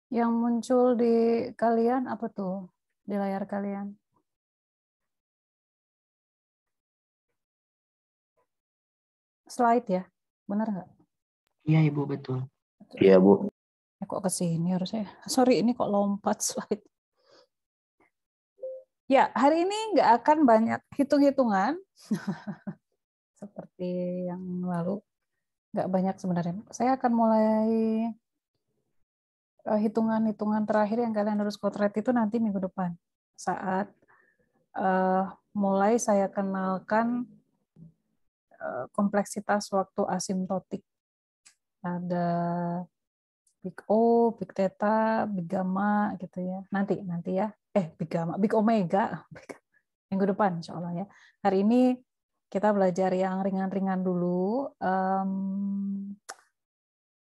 Yang muncul di kalian apa tuh? Di layar kalian? Slide ya? Benar nggak? Iya, Ibu, betul. Iya, Bu. Kok ke sini harusnya? Sorry, ini kok lompat slide. Ya, hari ini nggak akan banyak hitung-hitungan seperti yang lalu. Nggak banyak sebenarnya. Saya akan mulai hitungan-hitungan terakhir yang kalian harus kotret itu nanti minggu depan. Saat mulai saya kenalkan kompleksitas waktu asimptotik. Ada big O, big theta, big gamma gitu ya. Nanti ya. Big gamma, big omega. Minggu depan insya Allah ya. Hari ini kita belajar yang ringan-ringan dulu.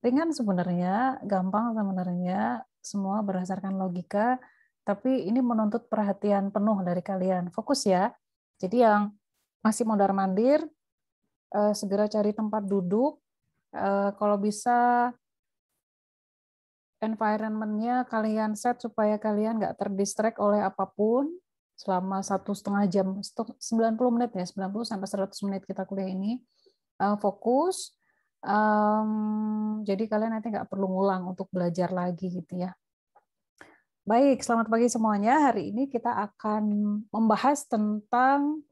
Ringan sebenarnya, gampang sebenarnya, semua berdasarkan logika, tapi ini menuntut perhatian penuh dari kalian. Fokus ya. Jadi yang masih mondar-mandir, segera cari tempat duduk. Kalau bisa environment-nya kalian set supaya kalian nggak terdistract oleh apapun selama 1,5 jam, 90 menit ya, 90 sampai 100 menit kita kuliah ini. Fokus. Jadi kalian nanti nggak perlu ngulang untuk belajar lagi gitu ya. Baik, selamat pagi semuanya. Hari ini kita akan membahas tentang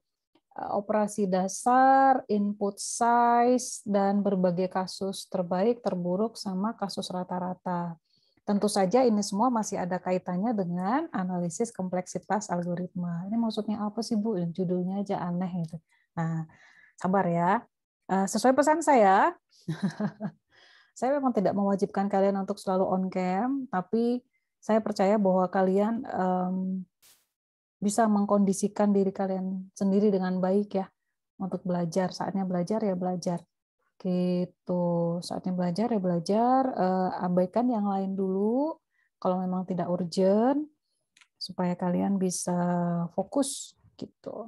operasi dasar, input size, dan berbagai kasus terbaik, terburuk, sama kasus rata-rata. Tentu saja ini semua masih ada kaitannya dengan analisis kompleksitas algoritma. Ini maksudnya apa sih, Bu? Judulnya aja aneh gitu. Nah, sabar ya. Sesuai pesan saya, saya memang tidak mewajibkan kalian untuk selalu on cam, tapi saya percaya bahwa kalian bisa mengkondisikan diri kalian sendiri dengan baik ya untuk belajar. Saatnya belajar ya belajar. Gitu. Saatnya belajar ya belajar. Abaikan yang lain dulu kalau memang tidak urgent supaya kalian bisa fokus gitu.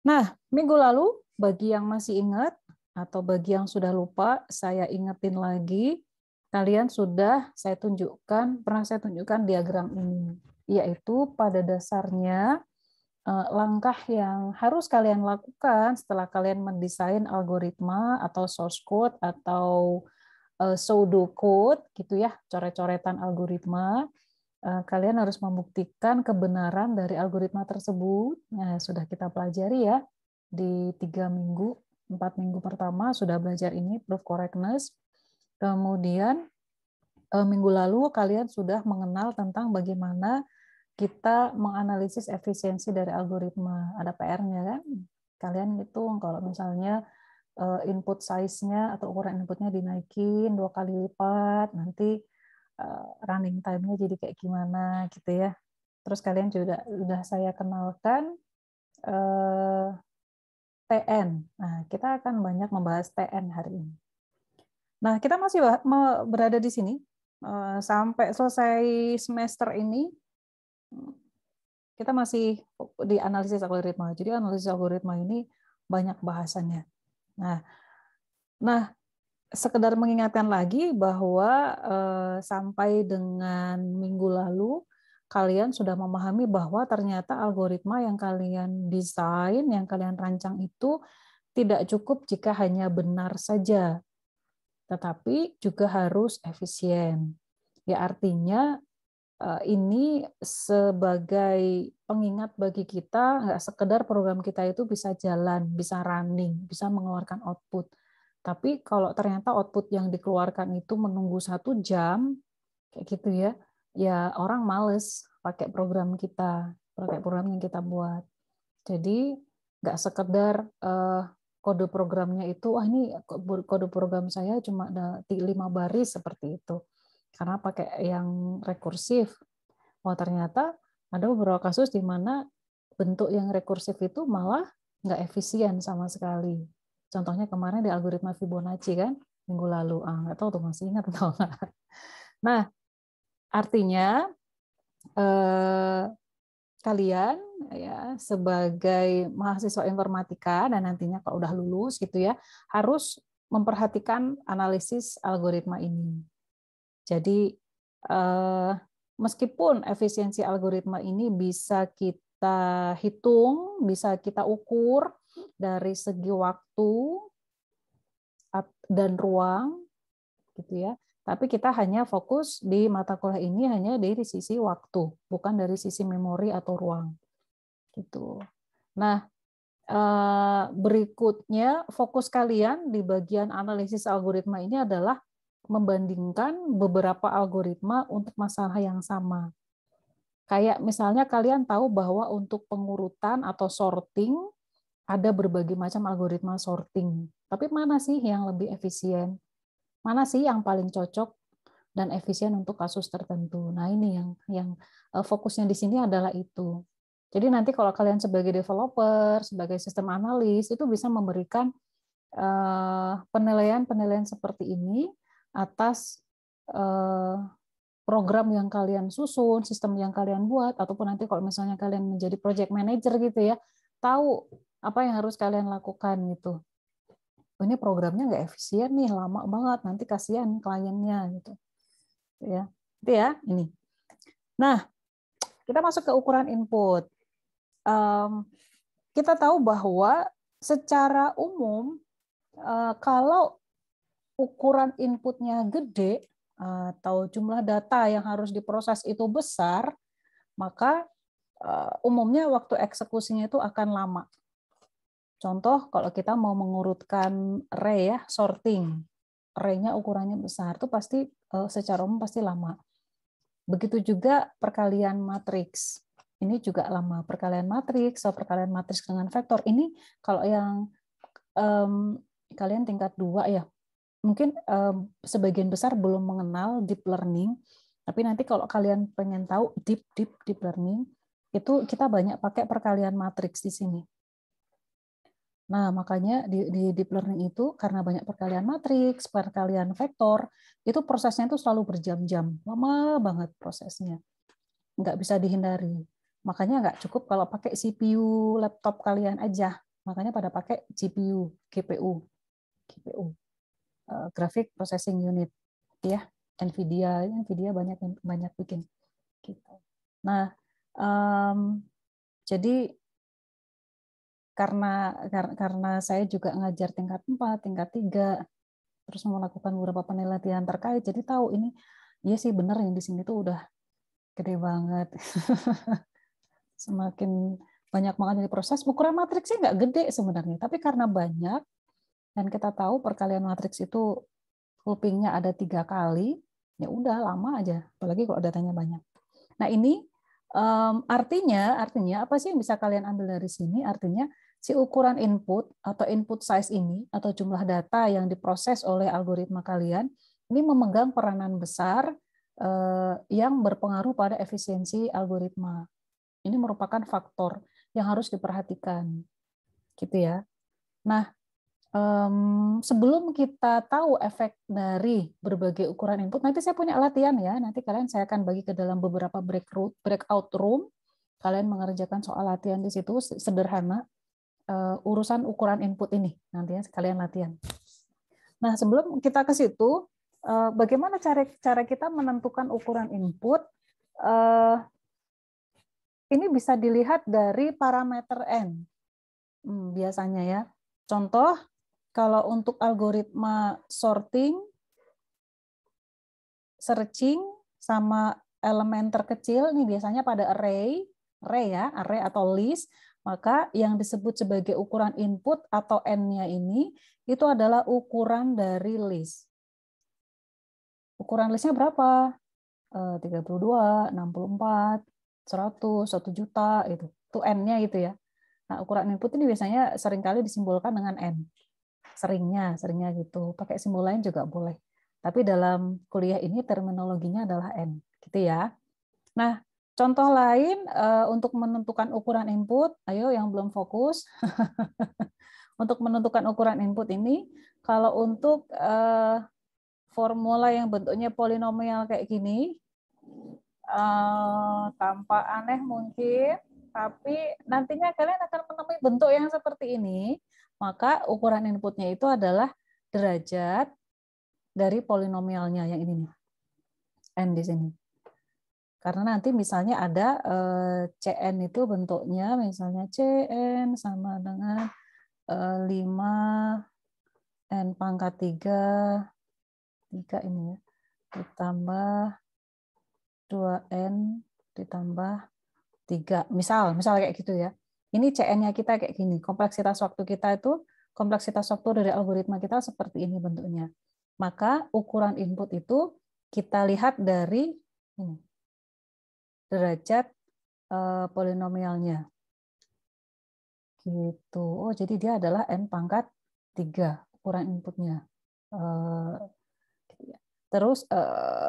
Nah, minggu lalu bagi yang masih ingat atau bagi yang sudah lupa, saya ingetin lagi. Kalian sudah pernah saya tunjukkan diagram ini, yaitu pada dasarnya langkah yang harus kalian lakukan setelah kalian mendesain algoritma atau source code atau pseudocode gitu ya, coret-coretan algoritma. Kalian harus membuktikan kebenaran dari algoritma tersebut. Nah, sudah kita pelajari ya di 4 minggu pertama sudah belajar ini proof correctness. Kemudian minggu lalu kalian sudah mengenal tentang bagaimana kita menganalisis efisiensi dari algoritma. Ada PR-nya kan? Kalian hitung kalau misalnya input size-nya atau ukuran inputnya dinaikin 2 kali lipat, nanti running time-nya jadi kayak gimana gitu ya. Terus kalian juga sudah saya kenalkan TN. Nah, kita akan banyak membahas TN hari ini. Nah, kita masih berada di sini sampai selesai semester ini. Kita masih di analisis algoritma. Jadi analisis algoritma ini banyak bahasannya. Nah, sekedar mengingatkan lagi bahwa sampai dengan minggu lalu kalian sudah memahami bahwa ternyata algoritma yang kalian desain, yang kalian rancang itu tidak cukup jika hanya benar saja, tetapi juga harus efisien. Ya artinya ini sebagai pengingat bagi kita, nggak sekedar program kita itu bisa jalan, bisa running, bisa mengeluarkan output. Tapi kalau ternyata output yang dikeluarkan itu menunggu 1 jam, kayak gitu ya, ya orang males pakai program kita, pakai program yang kita buat. Jadi nggak sekedar kode programnya itu, wah ini kode program saya cuma ada 5 baris seperti itu. Karena pakai yang rekursif. Oh, ternyata ada beberapa kasus di mana bentuk yang rekursif itu malah nggak efisien sama sekali. Contohnya kemarin di algoritma Fibonacci kan, minggu lalu. Nggak tahu tuh masih ingat atau nggak. Nah, artinya kalian ya sebagai mahasiswa informatika dan nantinya kalau udah lulus gitu ya, harus memperhatikan analisis algoritma ini. Jadi meskipun efisiensi algoritma ini bisa kita hitung, bisa kita ukur dari segi waktu dan ruang, gitu ya. Tapi kita hanya fokus di mata kuliah ini hanya dari sisi waktu, bukan dari sisi memori atau ruang. Gitu. Nah, berikutnya fokus kalian di bagian analisis algoritma ini adalah membandingkan beberapa algoritma untuk masalah yang sama. Kayak misalnya kalian tahu bahwa untuk pengurutan atau sorting ada berbagai macam algoritma sorting. Tapi mana sih yang lebih efisien? Mana sih yang paling cocok dan efisien untuk kasus tertentu? Nah, ini yang fokusnya di sini adalah itu. Jadi nanti kalau kalian sebagai developer, sebagai sistem analis itu bisa memberikan penilaian-penilaian seperti ini atas program yang kalian susun, sistem yang kalian buat, ataupun nanti kalau misalnya kalian menjadi project manager gitu ya, tahu apa yang harus kalian lakukan gitu. Ini programnya nggak efisien nih, lama banget, nanti kasihan kliennya gitu. Ya, itu ya ini. Nah, kita masuk ke ukuran input. Kita tahu bahwa secara umum kalau ukuran inputnya gede atau jumlah data yang harus diproses itu besar, maka umumnya waktu eksekusinya itu akan lama. Contoh kalau kita mau mengurutkan array ya, sorting, array-nya ukurannya besar, itu pasti secara umum pasti lama. Begitu juga perkalian matriks. Ini juga lama. Perkalian matriks atau perkalian matriks dengan vektor. Ini kalau yang kalian tingkat 2 ya, mungkin sebagian besar belum mengenal deep learning, tapi nanti kalau kalian pengen tahu deep learning, itu kita banyak pakai perkalian matriks di sini. Nah, makanya di deep learning itu karena banyak perkalian matriks, perkalian vektor, itu prosesnya itu selalu berjam-jam, lama banget prosesnya, nggak bisa dihindari. Makanya nggak cukup kalau pakai CPU laptop kalian aja, makanya pada pakai GPU, GPU. Graphic Processing Unit ya, Nvidia banyak bikin gitu. Nah, jadi karena saya juga ngajar tingkat 4, tingkat 3, terus melakukan beberapa penelitian terkait, jadi tahu ini iya sih benar yang di sini tuh udah gede banget. Semakin banyak banget yang diproses, ukuran matriksnya nggak gede sebenarnya, tapi karena banyak dan kita tahu perkalian matriks itu looping-nya ada 3 kali, ya udah lama aja, apalagi kalau datanya banyak. Nah ini artinya apa sih yang bisa kalian ambil dari sini? Artinya si ukuran input atau input size ini atau jumlah data yang diproses oleh algoritma kalian ini memegang peranan besar yang berpengaruh pada efisiensi algoritma. Ini merupakan faktor yang harus diperhatikan, gitu ya. Nah, sebelum kita tahu efek dari berbagai ukuran input, nanti saya punya latihan ya. Nanti saya akan bagi ke dalam beberapa breakout room. Kalian mengerjakan soal latihan di situ sederhana. Urusan ukuran input ini nantinya sekalian latihan. Nah, sebelum kita ke situ, bagaimana cara kita menentukan ukuran input? Ini bisa dilihat dari parameter n. Biasanya ya. Contoh, kalau untuk algoritma sorting, searching, sama elemen terkecil, ini biasanya pada array atau list, maka yang disebut sebagai ukuran input atau n-nya ini, itu adalah ukuran dari list. Ukuran listnya berapa? 32, 64, 100, 1 juta, itu n-nya gitu ya. Nah, ukuran input ini biasanya seringkali disimbolkan dengan n. Seringnya gitu. Pakai simbol lain juga boleh. Tapi dalam kuliah ini terminologinya adalah n, gitu ya. Nah, contoh lain untuk menentukan ukuran input, ayo yang belum fokus. Untuk menentukan ukuran input ini, kalau untuk formula yang bentuknya polinomial kayak gini, tampak aneh mungkin, tapi nantinya kalian akan menemui bentuk yang seperti ini, maka ukuran inputnya itu adalah derajat dari polinomialnya yang ini nih, n di sini. Karena nanti misalnya ada CN itu bentuknya misalnya CN sama dengan 5 N pangkat 3 ini ya, ditambah 2N ditambah 3. Misal kayak gitu ya. Ini CN-nya kita kayak gini. Kompleksitas waktu kita itu, kompleksitas waktu dari algoritma kita seperti ini bentuknya. Maka ukuran input itu kita lihat dari ini, derajat polinomialnya. Gitu. Oh, jadi dia adalah N pangkat 3 ukuran inputnya. Terus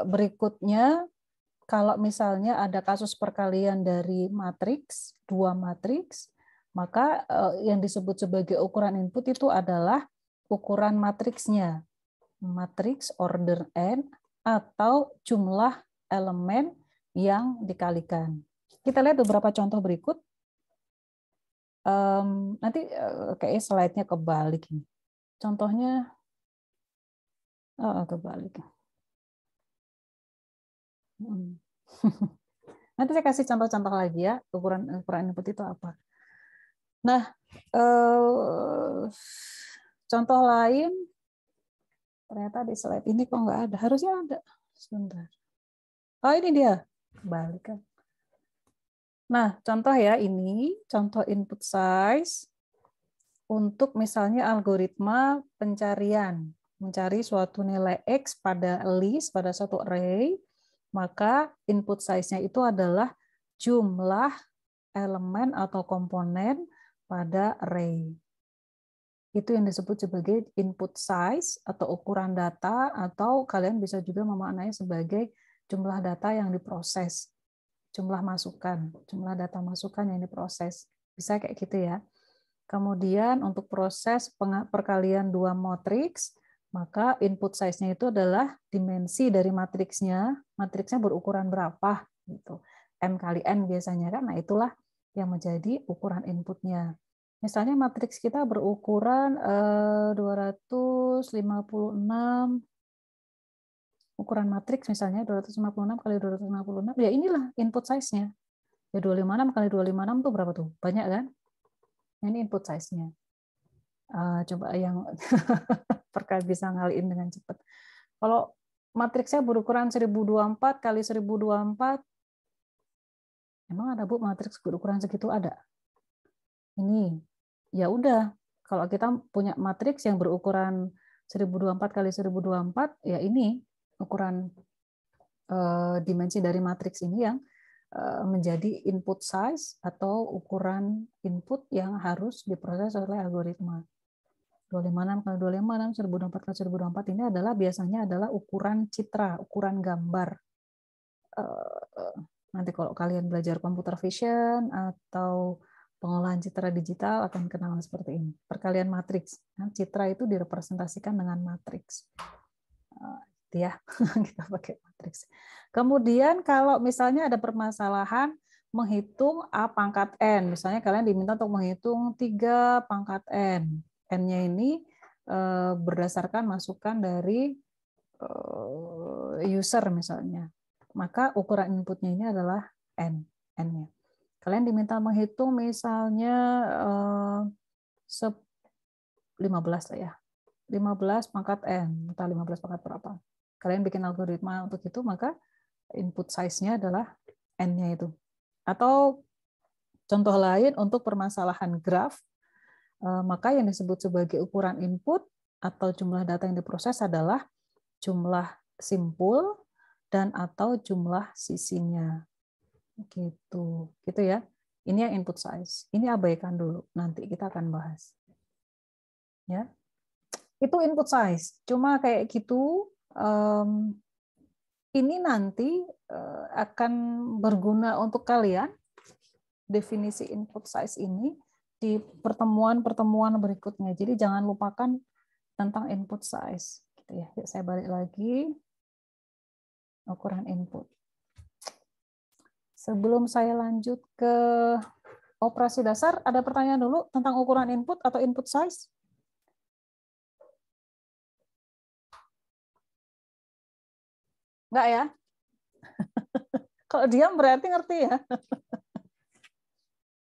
berikutnya, kalau misalnya ada kasus perkalian dari matriks, 2 matriks, maka yang disebut sebagai ukuran input itu adalah ukuran matriksnya. Matriks order n atau jumlah elemen yang dikalikan. Kita lihat beberapa contoh berikut. Nanti kayaknya slide-nya kebalik. Contohnya kebalik. Nanti saya kasih contoh-contoh lagi ya, ukuran input itu apa. Nah, contoh lain, ternyata di slide ini kok nggak ada. Harusnya ada. Sebentar. Oh, ini dia. Kebalik kan. Nah, contoh ya, ini contoh input size untuk misalnya algoritma pencarian. Mencari suatu nilai X pada list, pada suatu array, maka input size-nya itu adalah jumlah elemen atau komponen pada array. Itu yang disebut sebagai input size atau ukuran data, atau kalian bisa juga memaknai sebagai jumlah data yang diproses. Jumlah masukan, jumlah data masukan yang diproses. Bisa kayak gitu ya. Kemudian untuk proses perkalian 2 matriks, maka input size-nya itu adalah dimensi dari matriksnya. Matriksnya berukuran berapa gitu. M kali N biasanya kan. Nah, itulah yang menjadi ukuran inputnya. Misalnya matriks kita berukuran 256, ukuran matriks misalnya 256 kali 256, ya inilah input size-nya. Ya 256 kali 256 itu berapa tuh? Banyak kan? Ini input size-nya. Coba yang perkali bisa ngaliin dengan cepat. Kalau matriksnya berukuran 1024 kali 1024, emang ada Bu matriks berukuran segitu? Ada. Ini, ya udah. Kalau kita punya matriks yang berukuran 1024 kali 1024, ya ini ukuran dimensi dari matriks ini yang menjadi input size atau ukuran input yang harus diproses oleh algoritma. 256 kali 256, 1024 kali 1024 ini adalah biasanya adalah ukuran citra, ukuran gambar. Nanti kalau kalian belajar computer vision atau pengolahan citra digital akan kenal seperti ini. Perkalian matriks. Nah, citra itu direpresentasikan dengan matriks. Ya, kita pakai matriks. Kemudian kalau misalnya ada permasalahan menghitung A pangkat N, misalnya kalian diminta untuk menghitung 3 pangkat N. N-nya ini berdasarkan masukan dari user misalnya. Maka ukuran inputnya ini adalah N. N-nya. Kalian diminta menghitung misalnya 15 lah ya. 15 pangkat N, entah 15 pangkat berapa. Kalian bikin algoritma untuk itu, maka input size-nya adalah N-nya itu. Atau contoh lain untuk permasalahan graf, maka yang disebut sebagai ukuran input atau jumlah data yang diproses adalah jumlah simpul dan atau jumlah sisinya. Gitu ya. Ini yang input size. Ini abaikan dulu, nanti kita akan bahas. Ya. Itu input size. Cuma kayak gitu, ini nanti akan berguna untuk kalian, definisi input size ini, di pertemuan-pertemuan berikutnya. Jadi jangan lupakan tentang input size. Gitu ya. Yuk, saya balik lagi. Ukuran input. Sebelum saya lanjut ke operasi dasar, ada pertanyaan dulu tentang ukuran input atau input size? Enggak ya? Kalau diam berarti ngerti ya.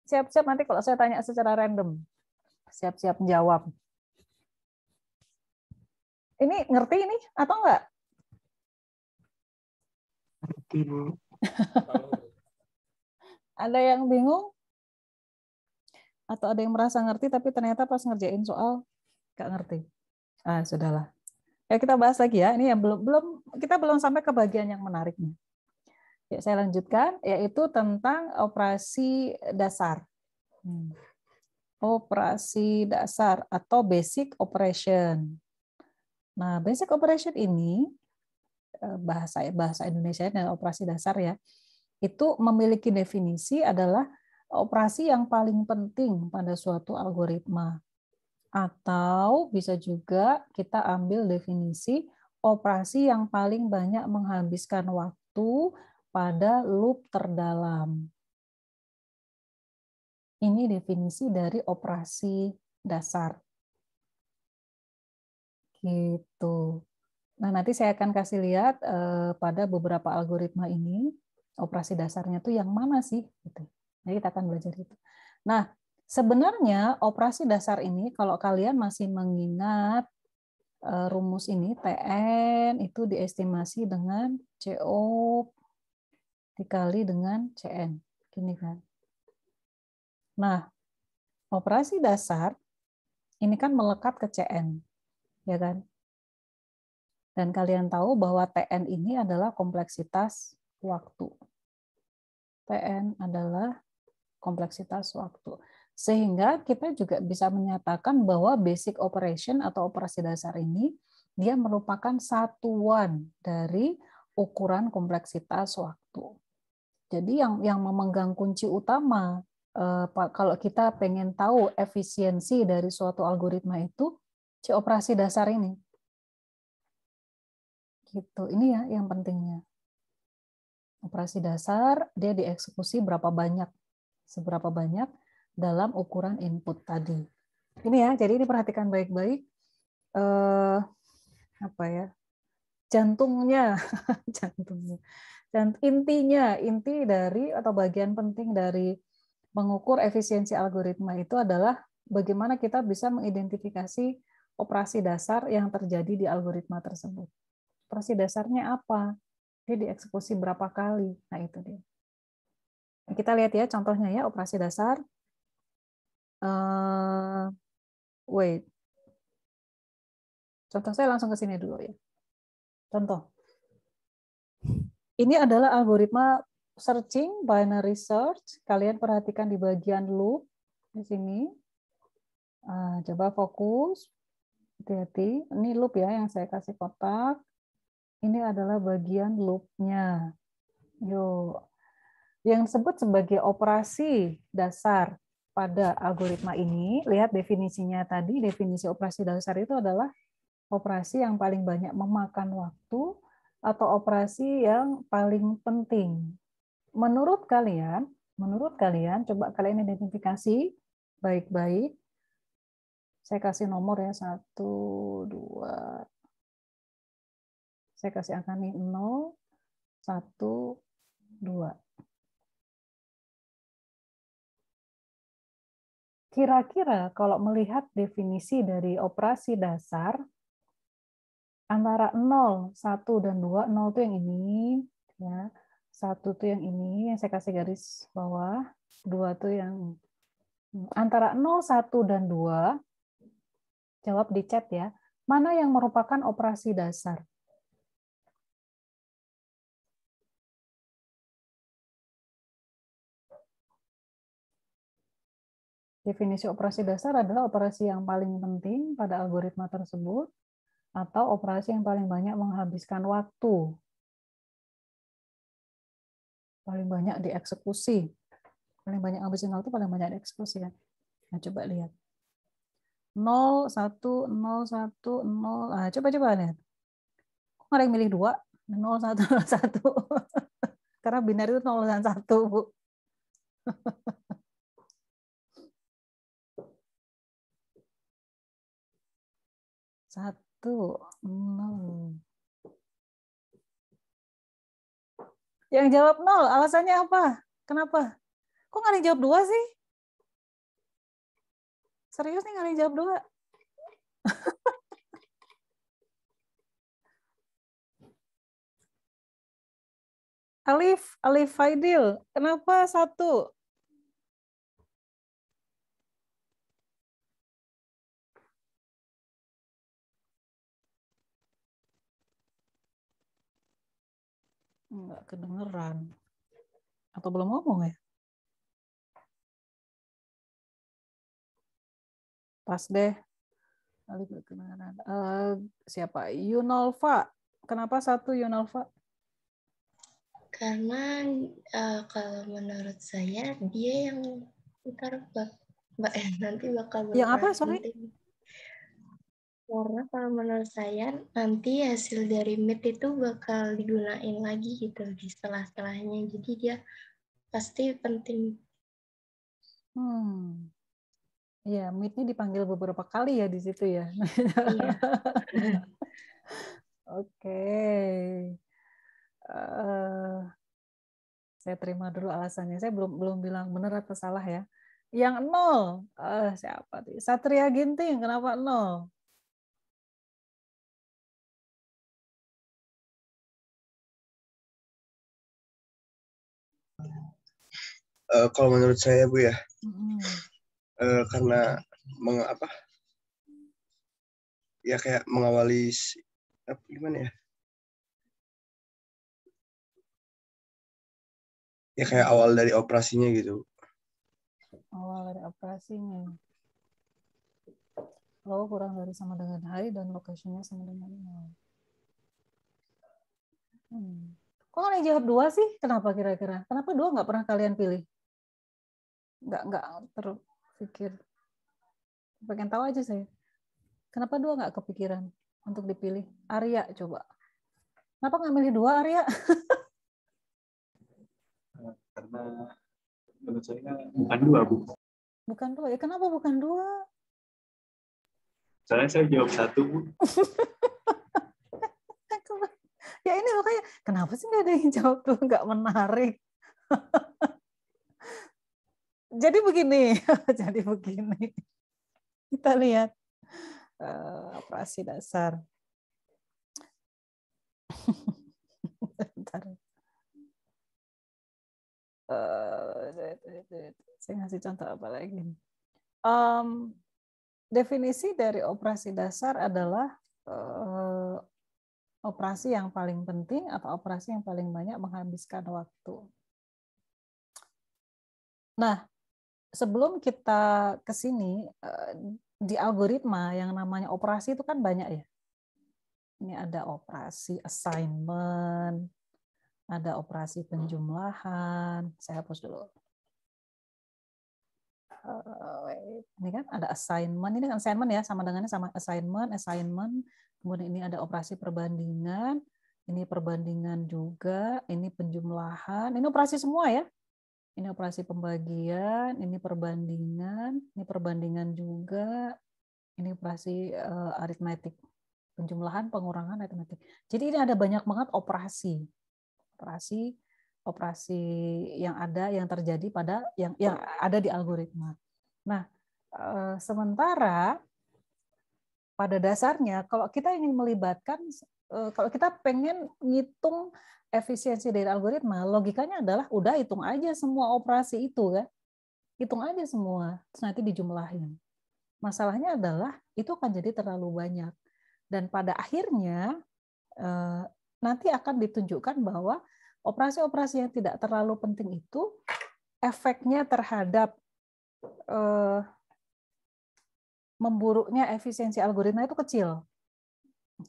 Siap-siap nanti kalau saya tanya secara random. Siap-siap menjawab. Ini ngerti ini atau enggak? Ngerti, Bu. Ada yang bingung? Atau ada yang merasa ngerti tapi ternyata pas ngerjain soal nggak ngerti? Ah, sudahlah. Ya, kita bahas lagi ya. Ini yang kita belum sampai ke bagian yang menariknya. Ya, saya lanjutkan, yaitu tentang operasi dasar. Operasi dasar atau basic operation. Nah, basic operation ini bahasa Indonesia dan operasi dasar ya, itu memiliki definisi adalah operasi yang paling penting pada suatu algoritma. Atau bisa juga kita ambil definisi operasi yang paling banyak menghabiskan waktu pada loop terdalam. Ini definisi dari operasi dasar. Gitu. Nah, nanti saya akan kasih lihat pada beberapa algoritma ini, operasi dasarnya tuh yang mana sih? Gitu. Jadi kita akan belajar itu. Nah, sebenarnya operasi dasar ini, kalau kalian masih mengingat rumus ini, TN itu diestimasi dengan CO dikali dengan CN. Gini kan. Nah, operasi dasar ini kan melekat ke CN, ya kan? Dan kalian tahu bahwa TN ini adalah kompleksitas waktu. TN adalah kompleksitas waktu. Sehingga kita juga bisa menyatakan bahwa basic operation atau operasi dasar ini dia merupakan satuan dari ukuran kompleksitas waktu. Jadi yang memegang kunci utama kalau kita pengen tahu efisiensi dari suatu algoritma itu si operasi dasar ini. Gitu. Ini ya yang pentingnya. Operasi dasar dia dieksekusi berapa banyak, seberapa banyak dalam ukuran input tadi. Ini ya, jadi ini perhatikan baik-baik. Apa ya? Jantungnya, jantungnya. Dan inti dari atau bagian penting dari mengukur efisiensi algoritma itu adalah bagaimana kita bisa mengidentifikasi operasi dasar yang terjadi di algoritma tersebut. Operasi dasarnya apa? Dia dieksekusi berapa kali? Nah, itu dia. Kita lihat ya contohnya ya, operasi dasar. Wait. Contoh saya langsung ke sini dulu ya. Contoh. Ini adalah algoritma searching, binary search. Kalian perhatikan di bagian loop di sini. Coba fokus. Hati-hati. Ini loop ya yang saya kasih kotak. Ini adalah bagian loop-nya. Yuk. Yang disebut sebagai operasi dasar pada algoritma ini, lihat definisinya tadi, definisi operasi dasar itu adalah operasi yang paling banyak memakan waktu atau operasi yang paling penting. Menurut kalian, coba kalian identifikasi baik-baik. Saya kasih nomor ya, 1, 2. Saya kasih angka nih, 0, 1, 2. Kira-kira kalau melihat definisi dari operasi dasar, antara 0, 1, dan 2, 0 itu yang ini, ya. 1 itu yang ini, yang saya kasih garis bawah, 2 itu yang antara 0, 1, dan 2, jawab di chat ya, mana yang merupakan operasi dasar? Definisi operasi dasar adalah operasi yang paling penting pada algoritma tersebut, atau operasi yang paling banyak menghabiskan waktu, paling banyak dieksekusi. Paling banyak ngabisin waktu, paling banyak dieksekusi kan. Nah, coba lihat. 0, 1, 0, 1, 0. Coba lihat. Kok nggak ada yang milih 2? 0, 1, 0, 1. Karena binar itu 0 dan 1, Bu. Satu, 0. Yang jawab 0, alasannya apa? Kenapa? Kok nggak ada yang jawab 2 sih? Serius nih nggak ada yang jawab 2? Alif Faidil, kenapa 1? Nggak kedengeran. Atau belum ngomong ya? Pas deh. Alif kedengeran. Siapa? Yunolva. Kenapa 1 Yunolva? Karena kalau menurut saya dia yang ntar Mbak nanti bakal Yang apa? berperan Sorry. penting. Karena kalau menurut saya nanti hasil dari meet itu bakal digunain lagi gitu di setelah-setelahnya. Jadi dia pasti penting. Iya, meet-nya dipanggil beberapa kali ya di situ ya. Iya. Oke. Saya terima dulu alasannya. Saya belum bilang benar atau salah ya. Yang 0, siapa tuh? Satria Ginting, kenapa 0? Kalau menurut saya Bu ya, karena ya kayak mengawali gimana ya? Ya kayak awal dari operasinya gitu. Awal dari operasinya. Oh, kurang dari sama dengan hari dan lokasinya sama dengan 0. Kok nggak ada yang jawab 2 sih? Kenapa kira-kira? Kenapa 2 nggak pernah kalian pilih? Nggak terpikir. Pengen tahu aja saya. Kenapa 2 nggak kepikiran untuk dipilih? Arya coba. Kenapa nggak milih 2 Arya? Karena menurut saya bukan 2 Bu. Bukan 2 ya. Kenapa bukan 2? Soalnya saya jawab 1 Bu. Ya ini makanya kenapa sih nggak ada yang jawab 2? Nggak menarik. Jadi begini. Kita lihat operasi dasar. Bentar. Saya ngasih contoh apa lagi? Definisi dari operasi dasar adalah operasi yang paling penting atau operasi yang paling banyak menghabiskan waktu. Nah, sebelum kita ke sini, di algoritma yang namanya operasi itu kan banyak ya. Ini ada operasi assignment, ada operasi penjumlahan. Saya hapus dulu. Ini kan ada assignment. Ini kan assignment ya, sama dengannya sama assignment. Kemudian ini ada operasi perbandingan. Ini perbandingan juga. Ini penjumlahan. Ini operasi semua ya. Ini operasi pembagian, ini perbandingan juga, ini operasi aritmetik, penjumlahan, pengurangan aritmetik. Jadi ini ada banyak banget operasi yang terjadi pada yang ada di algoritma. Nah, sementara pada dasarnya kalau kita ingin melibatkan, kalau kita pengen ngitung efisiensi dari algoritma, logikanya adalah udah hitung aja semua operasi itu kan. Hitung aja semua, terus nanti dijumlahin. Masalahnya adalah itu akan jadi terlalu banyak. Dan pada akhirnya nanti akan ditunjukkan bahwa operasi-operasi yang tidak terlalu penting itu efeknya terhadap memburuknya efisiensi algoritma itu kecil.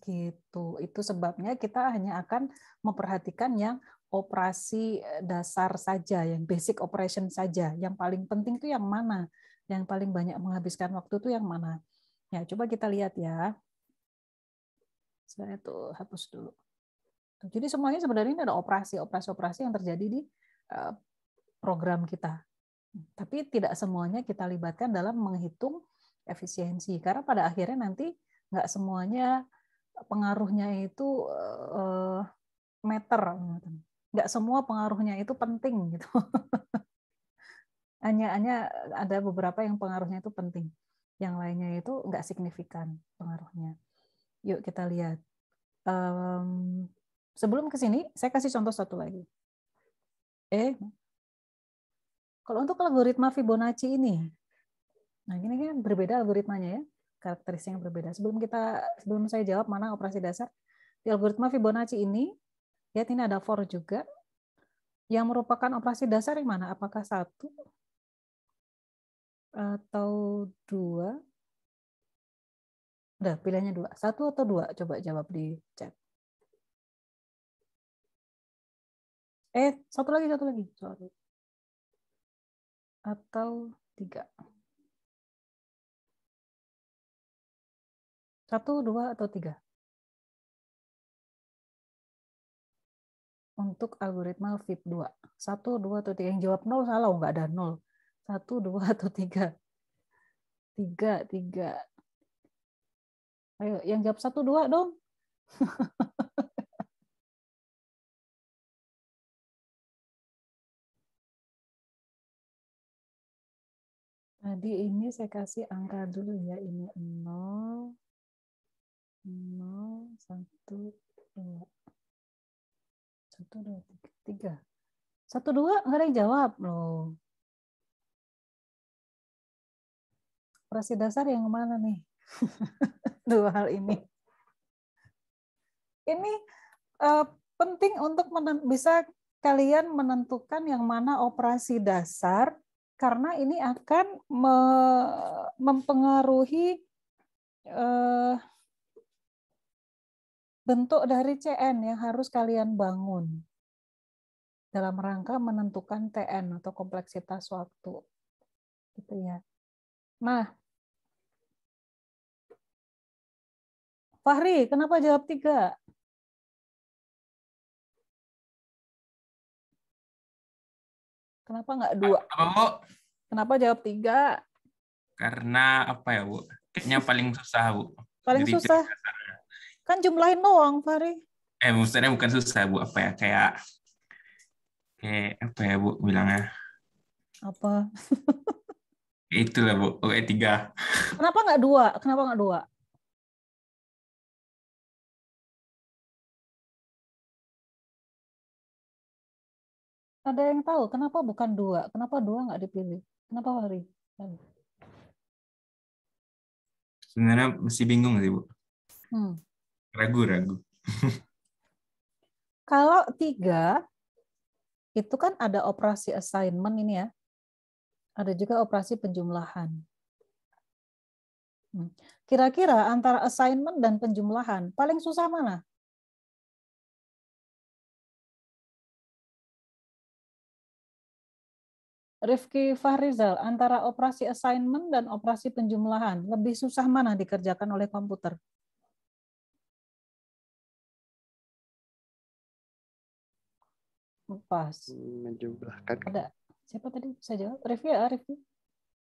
Gitu. Itu sebabnya kita hanya akan memperhatikan yang operasi dasar saja, yang basic operation saja. Yang paling penting itu yang mana? Yang paling banyak menghabiskan waktu itu yang mana? Ya, coba kita lihat ya. Saya tuh hapus dulu. Jadi semuanya sebenarnya ini ada operasi-operasi yang terjadi di program kita. Tapi tidak semuanya kita libatkan dalam menghitung efisiensi. Karena pada akhirnya nanti nggak semuanya pengaruhnya itu meter. nggak semua pengaruhnya itu penting gitu. hanya ada beberapa yang pengaruhnya itu penting. Yang lainnya itu nggak signifikan pengaruhnya. Yuk kita lihat. Sebelum ke sini, saya kasih contoh satu lagi. Kalau untuk algoritma Fibonacci ini, nah ini kan berbeda algoritmanya ya, karakteristik yang berbeda. Sebelum saya jawab mana operasi dasar, di algoritma Fibonacci ini, lihat ini ada for juga, yang merupakan operasi dasar yang mana? Apakah 1 atau 2? Udah, pilihannya 2. 1 atau 2? Coba jawab di chat. Satu lagi. Sorry. Atau 3. 1, 2, atau 3? Untuk algoritma FIB2. 1, 2, atau 3? Yang jawab 0 salah, nggak ada 0. 1, 2, atau 3? 3. Ayo, yang jawab 1, 2 dong. Tadi ini saya kasih angka dulu ya. Ini 0, 1, 2. 1, 2, 3. 1, 2, nggak ada yang jawab loh. Operasi dasar yang mana nih? Dua hal ini. Ini penting untuk bisa kalian menentukan yang mana operasi dasar, karena ini akan mempengaruhi bentuk dari CN yang harus kalian bangun dalam rangka menentukan TN atau kompleksitas waktu. Gitu ya. Nah, Fahri, kenapa jawab 3? Kenapa nggak 2? Apa, Bu? Kenapa jawab 3? Karena apa ya, Bu? Kayaknya paling susah, Bu. Paling Jadi susah. Kan jumlahin doang, Fahri. Maksudnya bukan susah, Bu. Apa ya? Kayak apa ya, Bu, bilangnya? Apa? Itulah, Bu. Oke, 3. Kenapa nggak 2? Kenapa nggak 2? Ada yang tahu kenapa bukan 2? Kenapa 2 nggak dipilih? Kenapa, Fahri? Sebenarnya masih bingung sih, Bu. Ragu. Kalau 3, itu kan ada operasi assignment ini ya. Ada juga operasi penjumlahan. Kira-kira antara assignment dan penjumlahan, paling susah mana? Rifki Fahrizal, antara operasi assignment dan operasi penjumlahan, lebih susah mana dikerjakan oleh komputer? Pas. Menjumlahkan. Ada. Siapa tadi bisa jawab? Rifki ya, Rifki.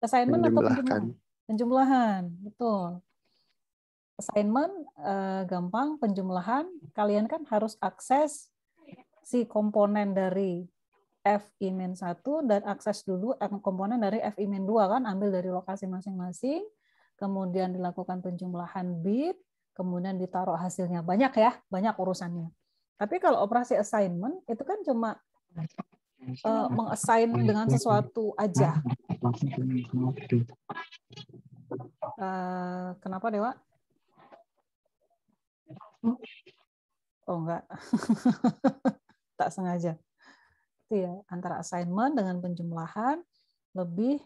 Assignment atau penjumlahan? Penjumlahan, betul. Assignment gampang, penjumlahan kalian kan harus akses si komponen dari F-1 dan akses dulu komponen dari F-2 kan, ambil dari lokasi masing-masing, kemudian dilakukan penjumlahan bit, kemudian ditaruh hasilnya. Banyak ya, banyak urusannya. Tapi kalau operasi assignment itu kan cuma mengassign dengan sesuatu aja. Kenapa, Dewa? Oh enggak. Tak sengaja. Itu ya, antara assignment dengan penjumlahan lebih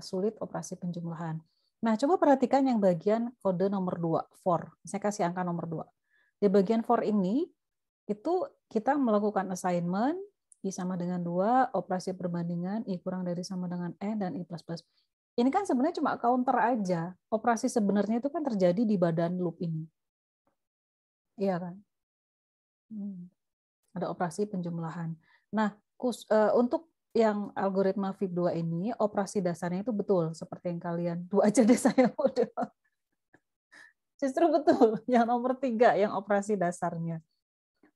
sulit operasi penjumlahan. Nah, coba perhatikan yang bagian kode nomor 2, for. Saya kasih angka nomor 2. Di bagian for ini, itu kita melakukan assignment, I sama dengan 2, operasi perbandingan, I kurang dari sama dengan N, dan I++. Ini kan sebenarnya cuma counter aja. Operasi sebenarnya itu kan terjadi di badan loop ini. Iya kan? Ada operasi penjumlahan. Nah, untuk yang algoritma FIB2 ini, operasi dasarnya itu betul, seperti yang kalian, 2 aja deh saya udah. Justru betul, yang nomor 3, yang operasi dasarnya.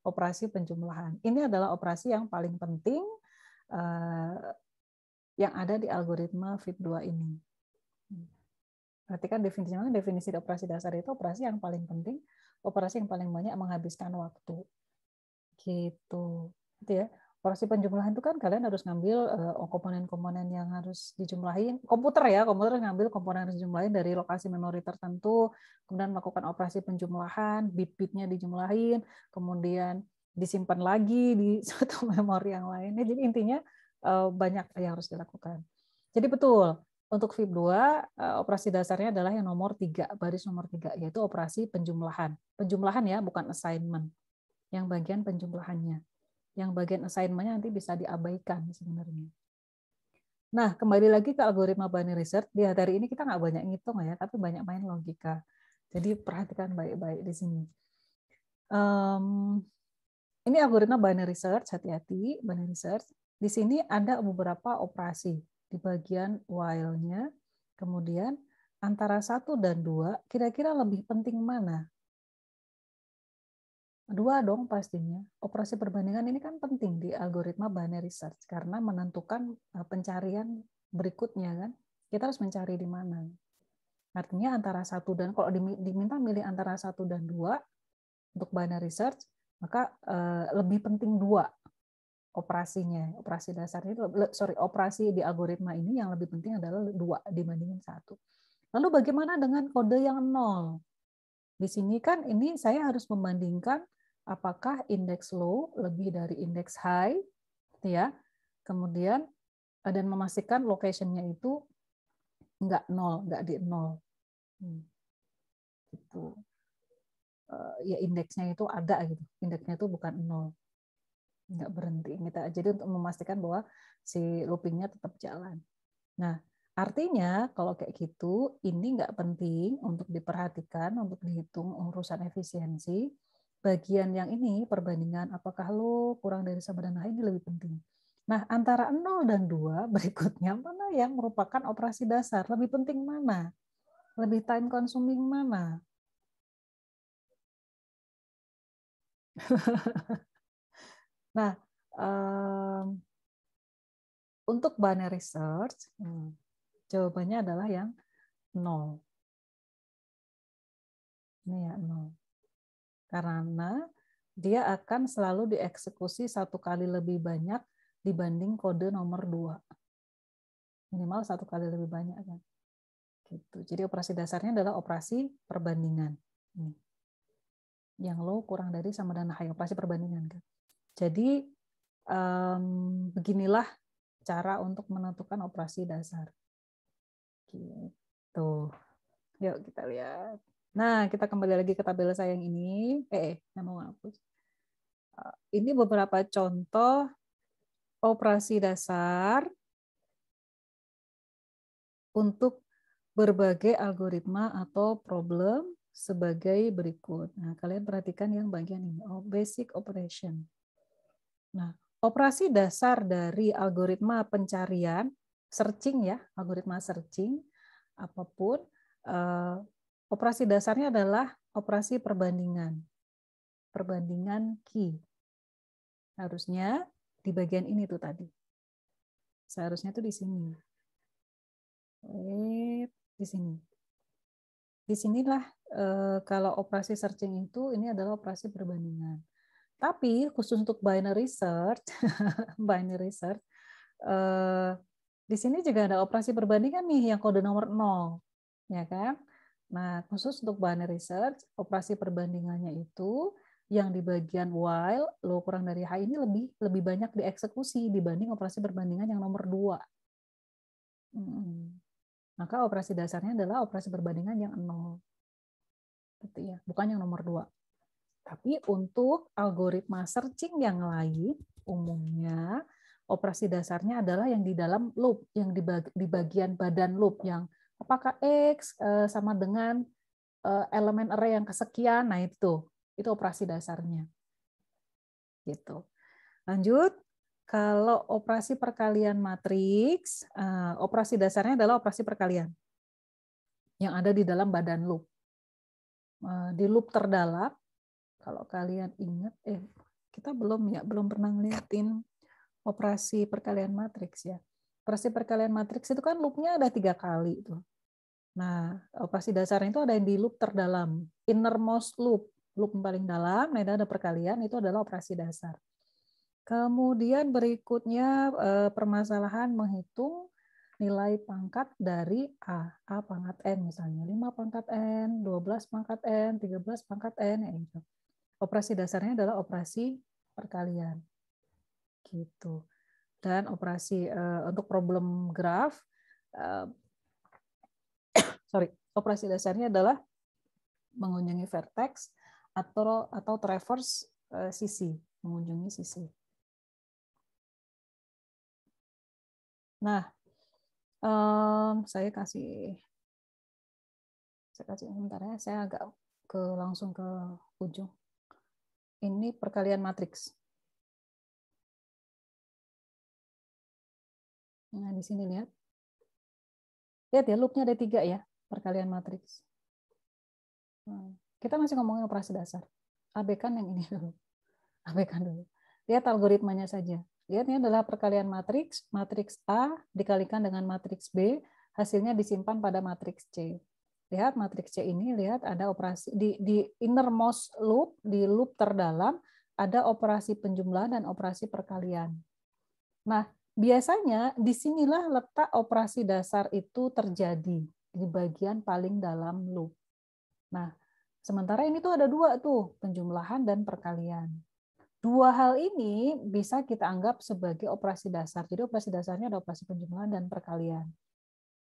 operasi penjumlahan. Ini adalah operasi yang paling penting yang ada di algoritma FIT2 ini. Perhatikan definisinya, definisi operasi dasar itu operasi yang paling penting, operasi yang paling banyak menghabiskan waktu. Gitu. Gitu ya. Operasi penjumlahan itu kan kalian harus ngambil komponen-komponen yang harus dijumlahin. Komputer ngambil komponen yang harus dijumlahin dari lokasi memori tertentu, kemudian melakukan operasi penjumlahan, bit-bitnya dijumlahin, kemudian disimpan lagi di suatu memori yang lainnya. Jadi intinya banyak yang harus dilakukan. Jadi betul, untuk FIT2 operasi dasarnya adalah yang nomor 3, baris nomor 3, yaitu operasi penjumlahan. Penjumlahan ya, bukan assignment. Yang bagian penjumlahannya. Yang bagian assignment-nya nanti bisa diabaikan sebenarnya. Nah, kembali lagi ke algoritma binary search. Di hari ini kita nggak banyak ngitung ya, tapi banyak main logika. Jadi perhatikan baik-baik di sini. Ini algoritma binary search, hati-hati, binary search. Di sini ada beberapa operasi di bagian while-nya. Kemudian antara 1 dan 2, kira-kira lebih penting mana? 2 dong pastinya. Operasi perbandingan ini kan penting di algoritma binary search karena menentukan pencarian berikutnya kan. Kita harus mencari di mana. Artinya antara 1 dan, kalau diminta milih antara 1 dan 2 untuk binary search, maka lebih penting 2 operasinya. Operasi dasarnya itu, operasi di algoritma ini yang lebih penting adalah 2 dibandingin 1. Lalu bagaimana dengan kode yang 0? Di sini kan ini saya harus membandingkan apakah indeks low lebih dari indeks high, ya. Kemudian dan memastikan location-nya itu enggak 0, enggak di 0. Gitu. Ya indeksnya itu ada gitu. Indeksnya itu bukan 0. Enggak berhenti. Jadi untuk memastikan bahwa si looping-nya tetap jalan. Nah, artinya kalau kayak gitu, ini nggak penting untuk diperhatikan, untuk dihitung urusan efisiensi. Bagian yang ini, perbandingan apakah lo kurang dari sama dan high, ini lebih penting. Nah, antara 0 dan 2, berikutnya mana yang merupakan operasi dasar? Lebih penting mana? Lebih time consuming mana? Nah, untuk binary search, jawabannya adalah yang 0. Ini ya 0. Karena dia akan selalu dieksekusi 1 kali lebih banyak dibanding kode nomor 2. Minimal 1 kali lebih banyak kan. Gitu. Jadi operasi dasarnya adalah operasi perbandingan. Yang low kurang dari sama dan high, operasi perbandingan kan. Jadi beginilah cara untuk menentukan operasi dasar. Gitu. Yuk kita lihat. Nah, kita kembali lagi ke tabel saya yang ini. Saya mau hapus. Ini beberapa contoh operasi dasar untuk berbagai algoritma atau problem sebagai berikut. Nah, kalian perhatikan yang bagian ini, basic operation. Nah, operasi dasar dari algoritma pencarian, searching ya, algoritma searching, apapun, operasi dasarnya adalah operasi perbandingan. Perbandingan key. Harusnya di bagian ini tuh tadi. Seharusnya tuh di sini. Di sini. Di sinilah kalau operasi searching itu ini adalah operasi perbandingan. Tapi khusus untuk binary search, di sini juga ada operasi perbandingan nih yang kode nomor 0, ya kan? Nah, khusus untuk binary search, operasi perbandingannya itu yang di bagian while low kurang dari high ini lebih banyak dieksekusi dibanding operasi perbandingan yang nomor 2. Maka operasi dasarnya adalah operasi perbandingan yang 0. Gitu ya, bukan yang nomor 2. Tapi untuk algoritma searching yang lain, umumnya operasi dasarnya adalah yang di dalam loop, yang di bagian badan loop, yang apakah X sama dengan elemen array yang kesekian, nah itu operasi dasarnya. Gitu. Lanjut, kalau operasi perkalian matriks, operasi dasarnya adalah operasi perkalian yang ada di dalam badan loop. Di loop terdalam, kalau kalian ingat, kita belum pernah ngeliatin operasi perkalian matriks ya. Operasi perkalian matriks itu kan loopnya ada 3 kali tuh. Nah, operasi dasarnya itu ada yang di loop terdalam, innermost loop, loop paling dalam. Nah, ada perkalian, itu adalah operasi dasar. Kemudian berikutnya permasalahan menghitung nilai pangkat dari A pangkat N misalnya, 5 pangkat N, 12 pangkat N, 13 pangkat N, ya gitu. Operasi dasarnya adalah operasi perkalian. Gitu. Dan operasi untuk problem graf, operasi dasarnya adalah mengunjungi vertex atau traverse sisi, mengunjungi sisi. Nah, saya kasih sebentar ya, saya agak langsung ke ujung. Ini perkalian matriks. Nah, di sini lihat. Lihat ya, loopnya ada 3 ya, perkalian matriks. Kita masih ngomongin operasi dasar. Abaikan yang ini dulu. Abaikan dulu. Lihat algoritmanya saja. Lihat ini adalah perkalian matriks. Matriks A dikalikan dengan matriks B, hasilnya disimpan pada matriks C. Lihat matriks C ini, lihat ada operasi di innermost loop, di loop terdalam ada operasi penjumlahan dan operasi perkalian. Nah, biasanya disinilah letak operasi dasar itu terjadi di bagian paling dalam loop. Nah, sementara ini tuh ada 2 tuh, penjumlahan dan perkalian. 2 hal ini bisa kita anggap sebagai operasi dasar. Jadi operasi dasarnya ada operasi penjumlahan dan perkalian.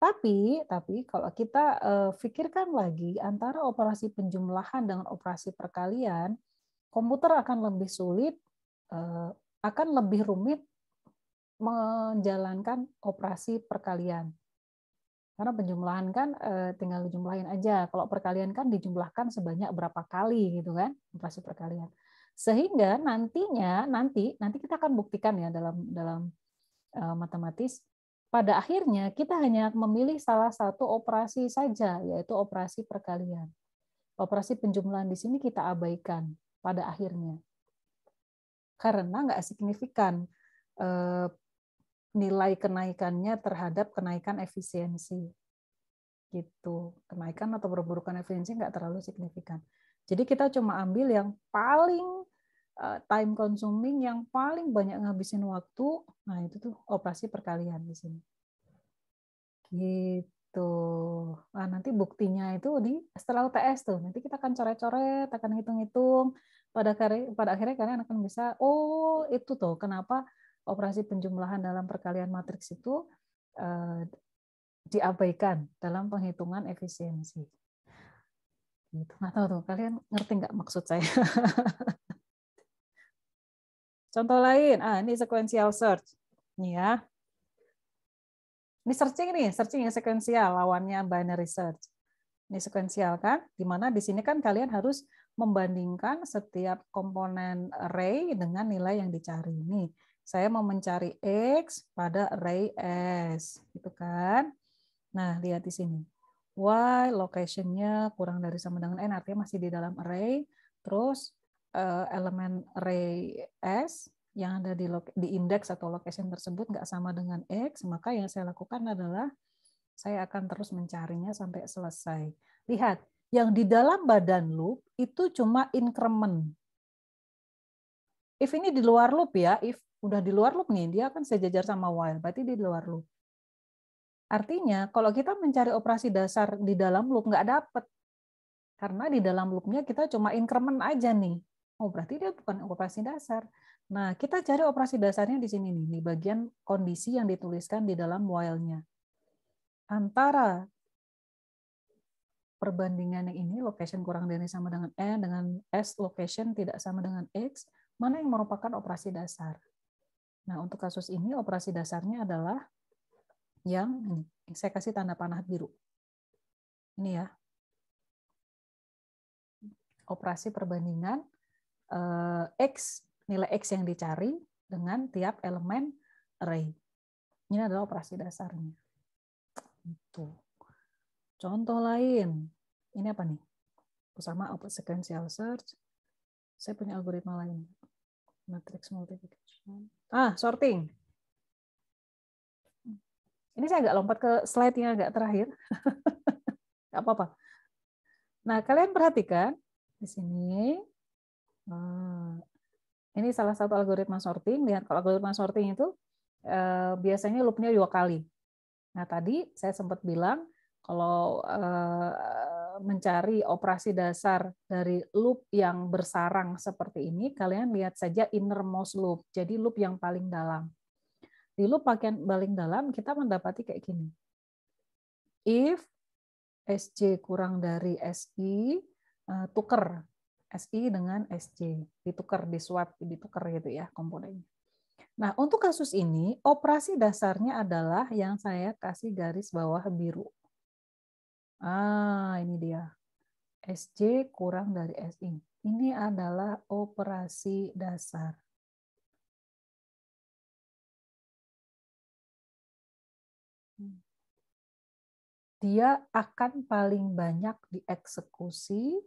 Tapi kalau kita pikirkan lagi antara operasi penjumlahan dengan operasi perkalian, komputer akan lebih sulit, akan lebih rumit menjalankan operasi perkalian. Karena penjumlahan kan tinggal dijumlahin aja. Kalau perkalian kan dijumlahkan sebanyak berapa kali gitu kan, operasi perkalian. Sehingga nanti kita akan buktikan ya dalam matematis, pada akhirnya kita hanya memilih salah satu operasi saja, yaitu operasi perkalian. Operasi penjumlahan di sini kita abaikan pada akhirnya. Karena nggak signifikan nilai kenaikannya terhadap kenaikan efisiensi. Gitu. Kenaikan atau perburukan efisiensi nggak terlalu signifikan. Jadi kita cuma ambil yang paling time consuming, yang paling banyak ngabisin waktu. Nah, itu tuh operasi perkalian di sini. Gitu. Nah, nanti buktinya itu setelah UTS tuh. Nanti kita akan coret-coret, akan hitung-hitung. Pada akhirnya kalian akan bisa, oh itu tuh kenapa operasi penjumlahan dalam perkalian matriks itu diabaikan dalam penghitungan efisiensi. Gitu. Nggak tahu tuh, kalian ngerti nggak maksud saya? Contoh lain, ini sequential search. Ini ya. Ini searching yang sequential, lawannya binary search. Ini sequential kan, di mana di sini kan kalian harus membandingkan setiap komponen array dengan nilai yang dicari. Nih, saya mau mencari X pada array S, gitu kan. Nah, lihat di sini. Y location-nya kurang dari sama dengan N, artinya masih di dalam array. Terus elemen array S yang ada di indeks atau location tersebut nggak sama dengan X, maka yang saya lakukan adalah saya akan terus mencarinya sampai selesai. Lihat, yang di dalam badan loop itu cuma increment. If ini di luar loop ya, if udah di luar loop nih, dia akan sejajar sama while, berarti di luar loop. Artinya, kalau kita mencari operasi dasar di dalam loop, nggak dapet. Karena di dalam loop-nya kita cuma increment aja nih. Oh, berarti dia bukan operasi dasar. Nah, kita cari operasi dasarnya di sini nih, di bagian kondisi yang dituliskan di dalam while-nya. Antara perbandingan yang ini, location kurang dari sama dengan N, dengan S location tidak sama dengan X, mana yang merupakan operasi dasar? Nah, untuk kasus ini, operasi dasarnya adalah yang ini. Saya kasih tanda panah biru. Ini ya. Operasi perbandingan X, nilai X yang dicari dengan tiap elemen array. Ini adalah operasi dasarnya. Itu. Contoh lain. Ini apa nih? Sama sequential search. Saya punya algoritma lain. Matrix multiplication. Sorting. Ini saya agak lompat ke slide yang agak terakhir. Nggak apa-apa. Nah, kalian perhatikan di sini. Ini salah satu algoritma sorting. Lihat, kalau algoritma sorting itu biasanya loopnya 2 kali. Nah, tadi saya sempat bilang kalau mencari operasi dasar dari loop yang bersarang seperti ini, kalian lihat saja innermost loop, jadi loop yang paling dalam. Di loop paling dalam kita mendapati kayak gini. If SJ kurang dari SI, tuker SI dengan SJ, ditukar, diswap, ditukar gitu ya komponennya. Nah, untuk kasus ini, operasi dasarnya adalah yang saya kasih garis bawah biru. Ini dia. SJ kurang dari SI. Ini adalah operasi dasar. Dia akan paling banyak dieksekusi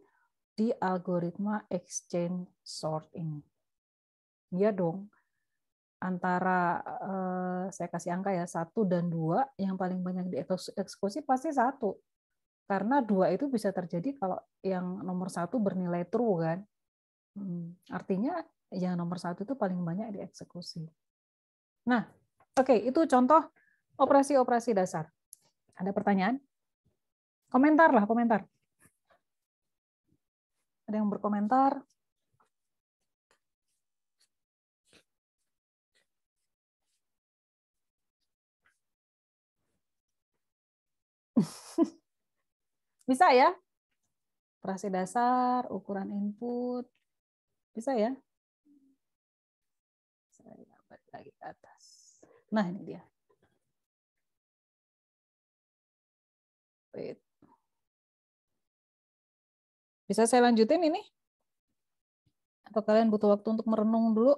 di algoritma exchange sorting. Iya dong. Antara saya kasih angka ya 1 dan 2, yang paling banyak dieksekusi pasti 1. Karena 2 itu bisa terjadi kalau yang nomor 1 bernilai true kan. Artinya yang nomor 1 itu paling banyak dieksekusi. Nah, oke, itu contoh operasi-operasi dasar. Ada pertanyaan? Komentar lah, komentar. Ada yang berkomentar? Bisa ya? Operasi dasar, ukuran input. Bisa ya? Saya balik lagi ke atas. Nah, ini dia. Wait. Bisa saya lanjutin ini? Atau kalian butuh waktu untuk merenung dulu?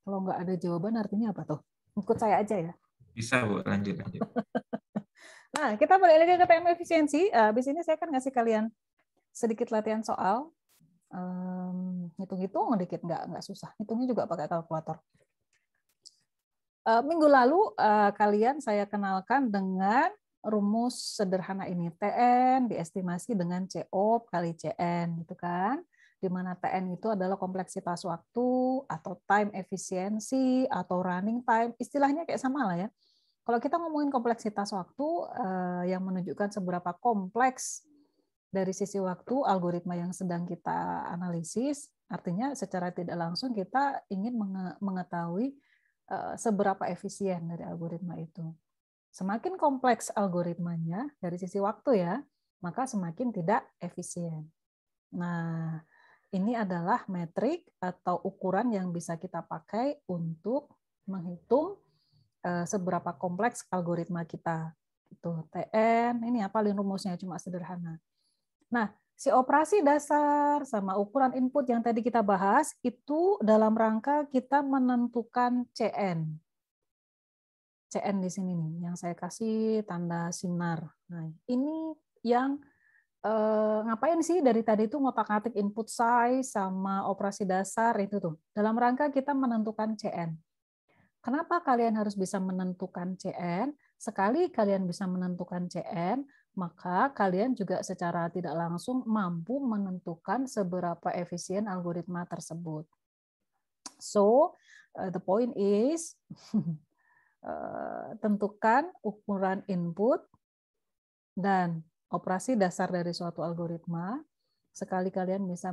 Kalau nggak ada jawaban artinya apa tuh? Ikut saya aja ya. Bisa, Bu, lanjut. Nah, kita balik lagi ke TM efisiensi. Habis ini saya akan ngasih kalian sedikit latihan soal. Hitung-hitung dikit, nggak susah. Hitungnya juga pakai kalkulator. Minggu lalu kalian saya kenalkan dengan rumus sederhana ini. TN diestimasi dengan CO kali CN, gitu kan? Di mana TN itu adalah kompleksitas waktu atau time efisiensi atau running time, istilahnya kayak sama lah ya. Kalau kita ngomongin kompleksitas waktu yang menunjukkan seberapa kompleks dari sisi waktu algoritma yang sedang kita analisis, artinya secara tidak langsung kita ingin mengetahui seberapa efisien dari algoritma itu. Semakin kompleks algoritmanya dari sisi waktu ya, maka semakin tidak efisien. Nah, ini adalah metrik atau ukuran yang bisa kita pakai untuk menghitung seberapa kompleks algoritma kita. Itu TN, ini apalin rumusnya cuma sederhana. Nah, si operasi dasar sama ukuran input yang tadi kita bahas itu dalam rangka kita menentukan CN. CN di sini nih, yang saya kasih tanda sinar. Nah, ini yang ngapain sih dari tadi itu ngotak-ngatik input size sama operasi dasar itu tuh. Dalam rangka kita menentukan CN. Kenapa kalian harus bisa menentukan CN? Sekali kalian bisa menentukan CN, maka kalian juga secara tidak langsung mampu menentukan seberapa efisien algoritma tersebut. So, the point is, tentukan ukuran input dan operasi dasar dari suatu algoritma. Sekali kalian bisa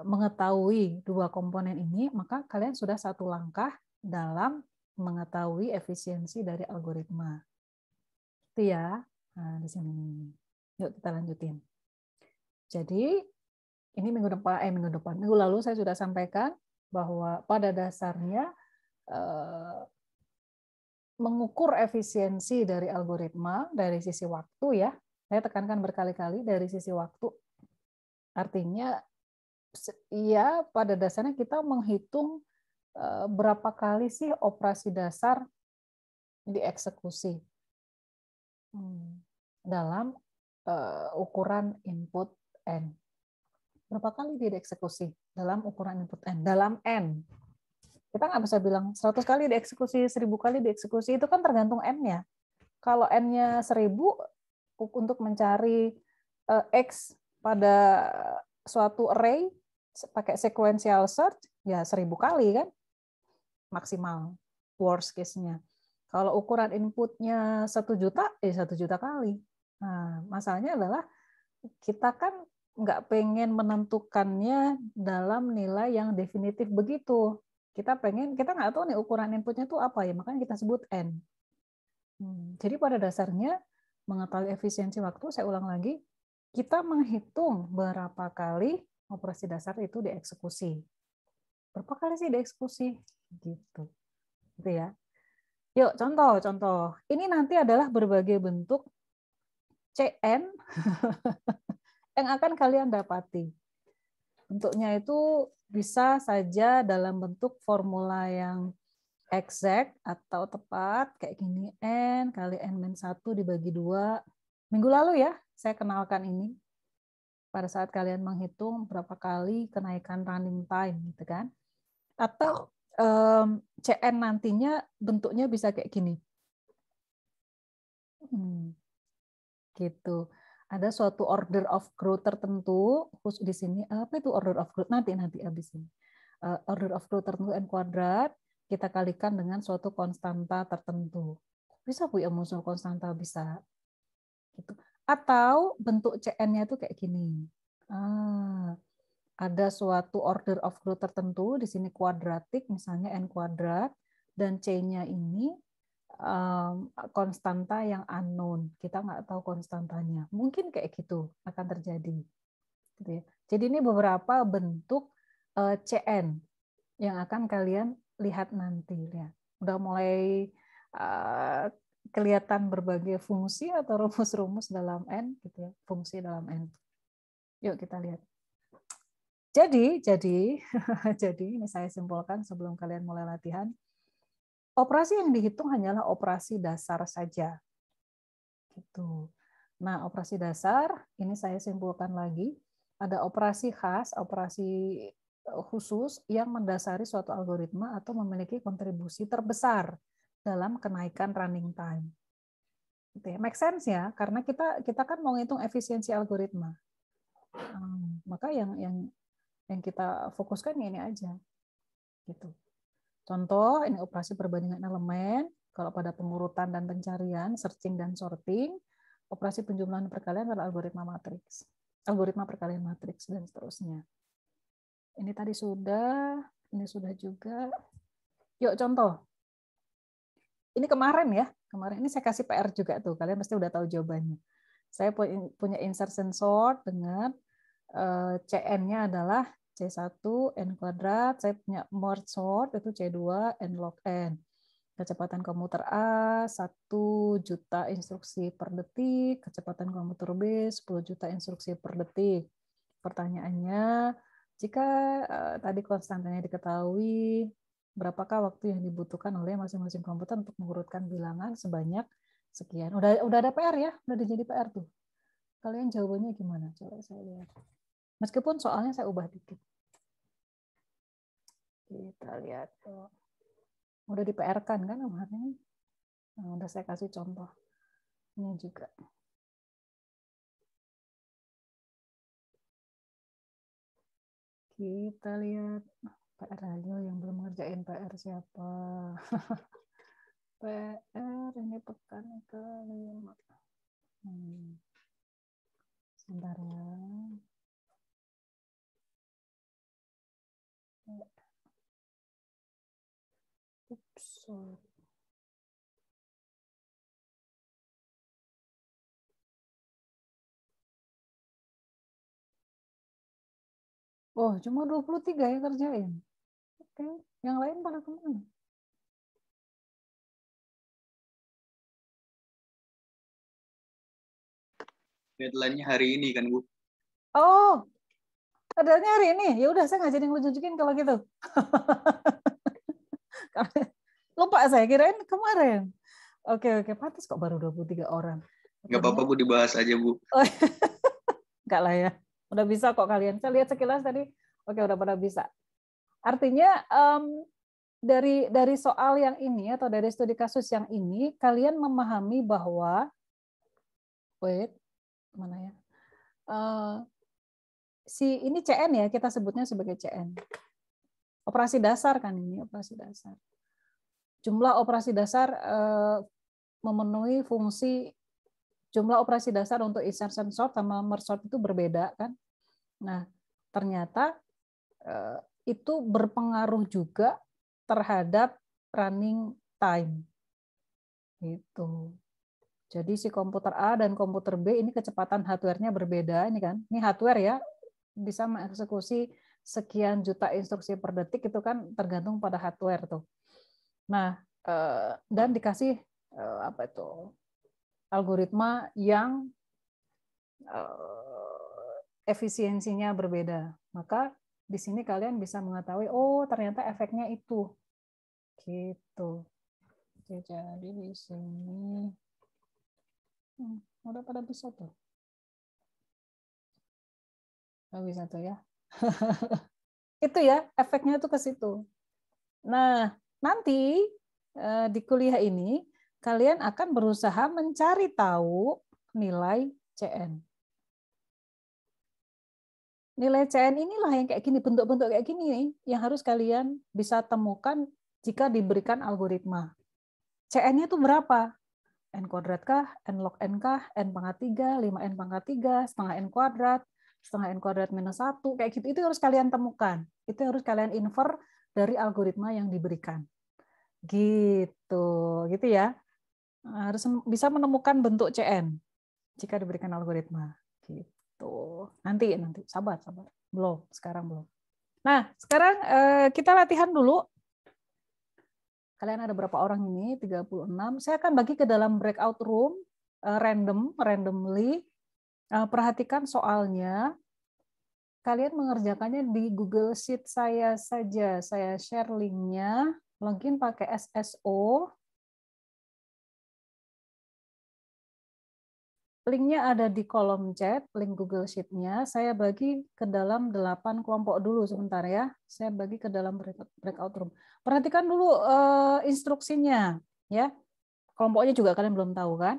mengetahui dua komponen ini, maka kalian sudah satu langkah dalam mengetahui efisiensi dari algoritma. Itu ya. Nah, di sini. Yuk kita lanjutin. Jadi ini minggu lalu saya sudah sampaikan bahwa pada dasarnya mengukur efisiensi dari algoritma dari sisi waktu ya. Saya tekankan berkali-kali dari sisi waktu. Artinya ya pada dasarnya kita menghitung berapa kali sih operasi dasar dieksekusi dalam ukuran input N. Berapa kali dia dieksekusi dalam ukuran input N? Dalam N. Kita nggak bisa bilang 100 kali dieksekusi, 1000 kali dieksekusi, itu kan tergantung N-nya. Kalau N-nya 1000, untuk mencari X pada suatu array, pakai sequential search, ya 1000 kali kan, maksimal, worst case-nya. Kalau ukuran inputnya 1 juta, 1 juta kali. Nah, masalahnya adalah kita kan nggak pengen menentukannya dalam nilai yang definitif begitu. Kita nggak tahu nih ukuran inputnya itu apa ya, makanya kita sebut N. Jadi pada dasarnya mengetahui efisiensi waktu, saya ulang lagi, kita menghitung berapa kali operasi dasar itu dieksekusi. Berapa kali sih dieksekusi? Gitu ya. Yuk, contoh. Ini nanti adalah berbagai bentuk CN yang akan kalian dapati. Bentuknya itu bisa saja dalam bentuk formula yang exact atau tepat, kayak gini, N kali N-1 dibagi 2. Minggu lalu ya, saya kenalkan ini. Pada saat kalian menghitung berapa kali kenaikan running time, gitu kan. Atau CN nantinya bentuknya bisa kayak gini. Gitu. Ada suatu order of growth tertentu, khusus di sini, apa itu order of growth? Nanti habis ini. Order of growth tertentu N kuadrat, kita kalikan dengan suatu konstanta tertentu. Bisa Bu ya muncul konstanta, bisa. Gitu. Atau bentuk CN-nya itu kayak gini. Ada suatu order of growth tertentu, di sini kuadratik, misalnya N kuadrat, dan C-nya ini konstanta yang unknown. Kita nggak tahu konstantanya. Mungkin kayak gitu akan terjadi. Gitu ya. Jadi ini beberapa bentuk CN yang akan kalian lihat nanti. Ya. Udah mulai kelihatan berbagai fungsi atau rumus-rumus dalam N, gitu ya. Fungsi dalam N. Yuk kita lihat. Jadi ini saya simpulkan sebelum kalian mulai latihan. Operasi yang dihitung hanyalah operasi dasar saja. Gitu. Nah, operasi dasar ini saya simpulkan lagi. Ada operasi khas, operasi khusus yang mendasari suatu algoritma atau memiliki kontribusi terbesar dalam kenaikan running time. Gitu ya. Make sense ya, karena kita kan mau ngitung efisiensi algoritma. Maka yang kita fokuskan ini aja. Gitu. Contoh, ini operasi perbandingan elemen, kalau pada pengurutan dan pencarian, searching dan sorting, operasi penjumlahan perkalian adalah algoritma matriks, algoritma perkalian matriks, dan seterusnya. Ini tadi sudah, ini sudah juga. Yuk contoh. Ini kemarin ini saya kasih PR juga tuh, kalian pasti udah tahu jawabannya. Saya punya insertion sort dengan CN-nya adalah C1 N kuadrat, saya punya merge sort itu C2 N log N. Kecepatan komuter A 1 juta instruksi per detik, kecepatan komuter B 10 juta instruksi per detik. Pertanyaannya, jika tadi konstantanya diketahui, berapakah waktu yang dibutuhkan oleh masing-masing komputer untuk mengurutkan bilangan sebanyak sekian? Udah ada PR ya? Udah jadi PR tuh. Kalian jawabannya gimana? Coba saya lihat. Meskipun soalnya saya ubah dikit. Kita lihat. Udah di PR-kan kan kemarin? Nah, udah saya kasih contoh. Ini juga. Kita lihat. PR aja yang belum ngerjain PR siapa? PR ini pekan ke-5. Sebentar ya. Sorry. Oh, cuma 23 yang kerjain. Oke, yang lain pada kemana? Deadline-nya hari ini kan, Bu? Oh, deadline-nya hari ini. Ya udah, saya nggak jadi ngelucukin kalau gitu. Lupa saya, kirain kemarin. Oke, pantas kok baru 23 orang. Nggak apa-apa Bu, dibahas aja Bu. Oh, enggak lah ya. Udah bisa kok kalian. Saya lihat sekilas tadi, oke udah pada bisa. Artinya dari soal yang ini atau dari studi kasus yang ini, kalian memahami bahwa, mana ya? Ini CN ya, kita sebutnya sebagai CN. Operasi dasar kan ini, operasi dasar. Jumlah operasi dasar memenuhi fungsi, jumlah operasi dasar untuk insertion sort sama merge sort itu berbeda kan. Nah, ternyata itu berpengaruh juga terhadap running time. Gitu. Jadi si komputer A dan komputer B ini kecepatan hardware-nya berbeda ini kan. Ini hardware ya, bisa mengeksekusi sekian juta instruksi per detik itu kan tergantung pada hardware tuh. Nah, dan dikasih apa itu? Algoritma yang efisiensinya berbeda. Maka di sini kalian bisa mengetahui, oh ternyata efeknya itu. Gitu. Jadi di sini udah pada bisa tuh. Nggak bisa tuh ya. Itu ya, efeknya tuh ke situ. Nah, nanti di kuliah ini kalian akan berusaha mencari tahu nilai CN. Nilai CN inilah yang kayak gini, bentuk-bentuk kayak gini nih, yang harus kalian bisa temukan jika diberikan algoritma. CN-nya itu berapa? N kuadrat kah? N log N kah? N pangkat 3, 5N pangkat 3, setengah N kuadrat, setengah N kuadrat minus 1, kayak gitu. Itu harus kalian temukan. Itu harus kalian infer dari algoritma yang diberikan. Gitu ya. Harus bisa menemukan bentuk CN jika diberikan algoritma. Gitu. Nanti sabar. Belum, sekarang belum. Nah, sekarang kita latihan dulu. Kalian ada berapa orang ini? 36. Saya akan bagi ke dalam breakout room randomly. Perhatikan soalnya. Kalian mengerjakannya di Google Sheet saya saja. Saya share linknya. Login pakai SSO. Linknya ada di kolom chat, link Google Sheet-nya. Saya bagi ke dalam 8 kelompok dulu sebentar ya. Saya bagi ke dalam breakout room. Perhatikan dulu instruksinya, ya. Kelompoknya juga kalian belum tahu kan?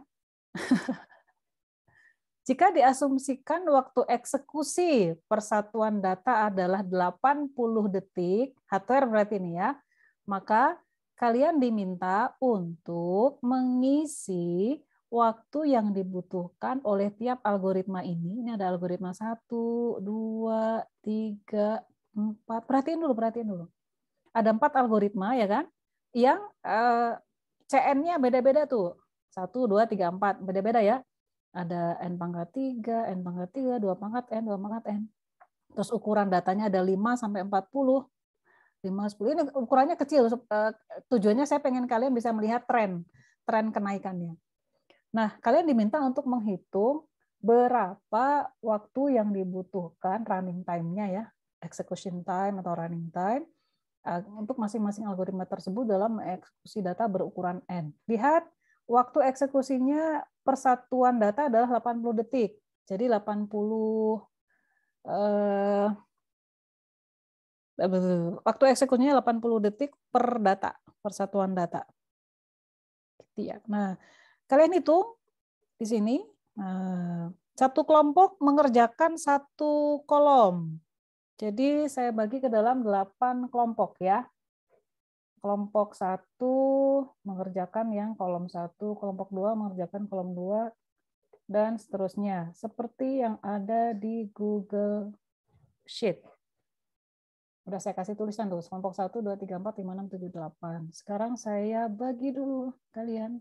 Jika diasumsikan waktu eksekusi persatuan data adalah 80 detik, hardware berarti ini ya, maka kalian diminta untuk mengisi waktu yang dibutuhkan oleh tiap algoritma ini. Ini ada algoritma 1, 2, 3, 4. Perhatiin dulu. Ada 4 algoritma ya kan? Yang CN-nya beda-beda tuh. 1, 2, 3, 4. Beda-beda ya. Ada N pangkat 3, N pangkat 3, 2 pangkat N, 2 pangkat N. Terus ukuran datanya ada 5 sampai 40. 5, 10. Ini ukurannya kecil. Tujuannya saya pengen kalian bisa melihat tren kenaikannya. Nah, kalian diminta untuk menghitung berapa waktu yang dibutuhkan running time-nya ya, execution time atau running time untuk masing-masing algoritma tersebut dalam mengeksekusi data berukuran N. Lihat, waktu eksekusinya persatuan data adalah 80 detik. Jadi 80 waktu eksekusinya 80 detik per data, persatuan data. Gitu ya. Nah, kalian hitung di sini, satu kelompok mengerjakan satu kolom. Jadi saya bagi ke dalam 8 kelompok ya. Kelompok 1 mengerjakan yang kolom 1, kelompok 2 mengerjakan kolom 2, dan seterusnya. Seperti yang ada di Google Sheet. Udah saya kasih tulisan dulu, kelompok 1, 2, 3, 4, 5, 6, 7, 8. Sekarang saya bagi dulu kalian.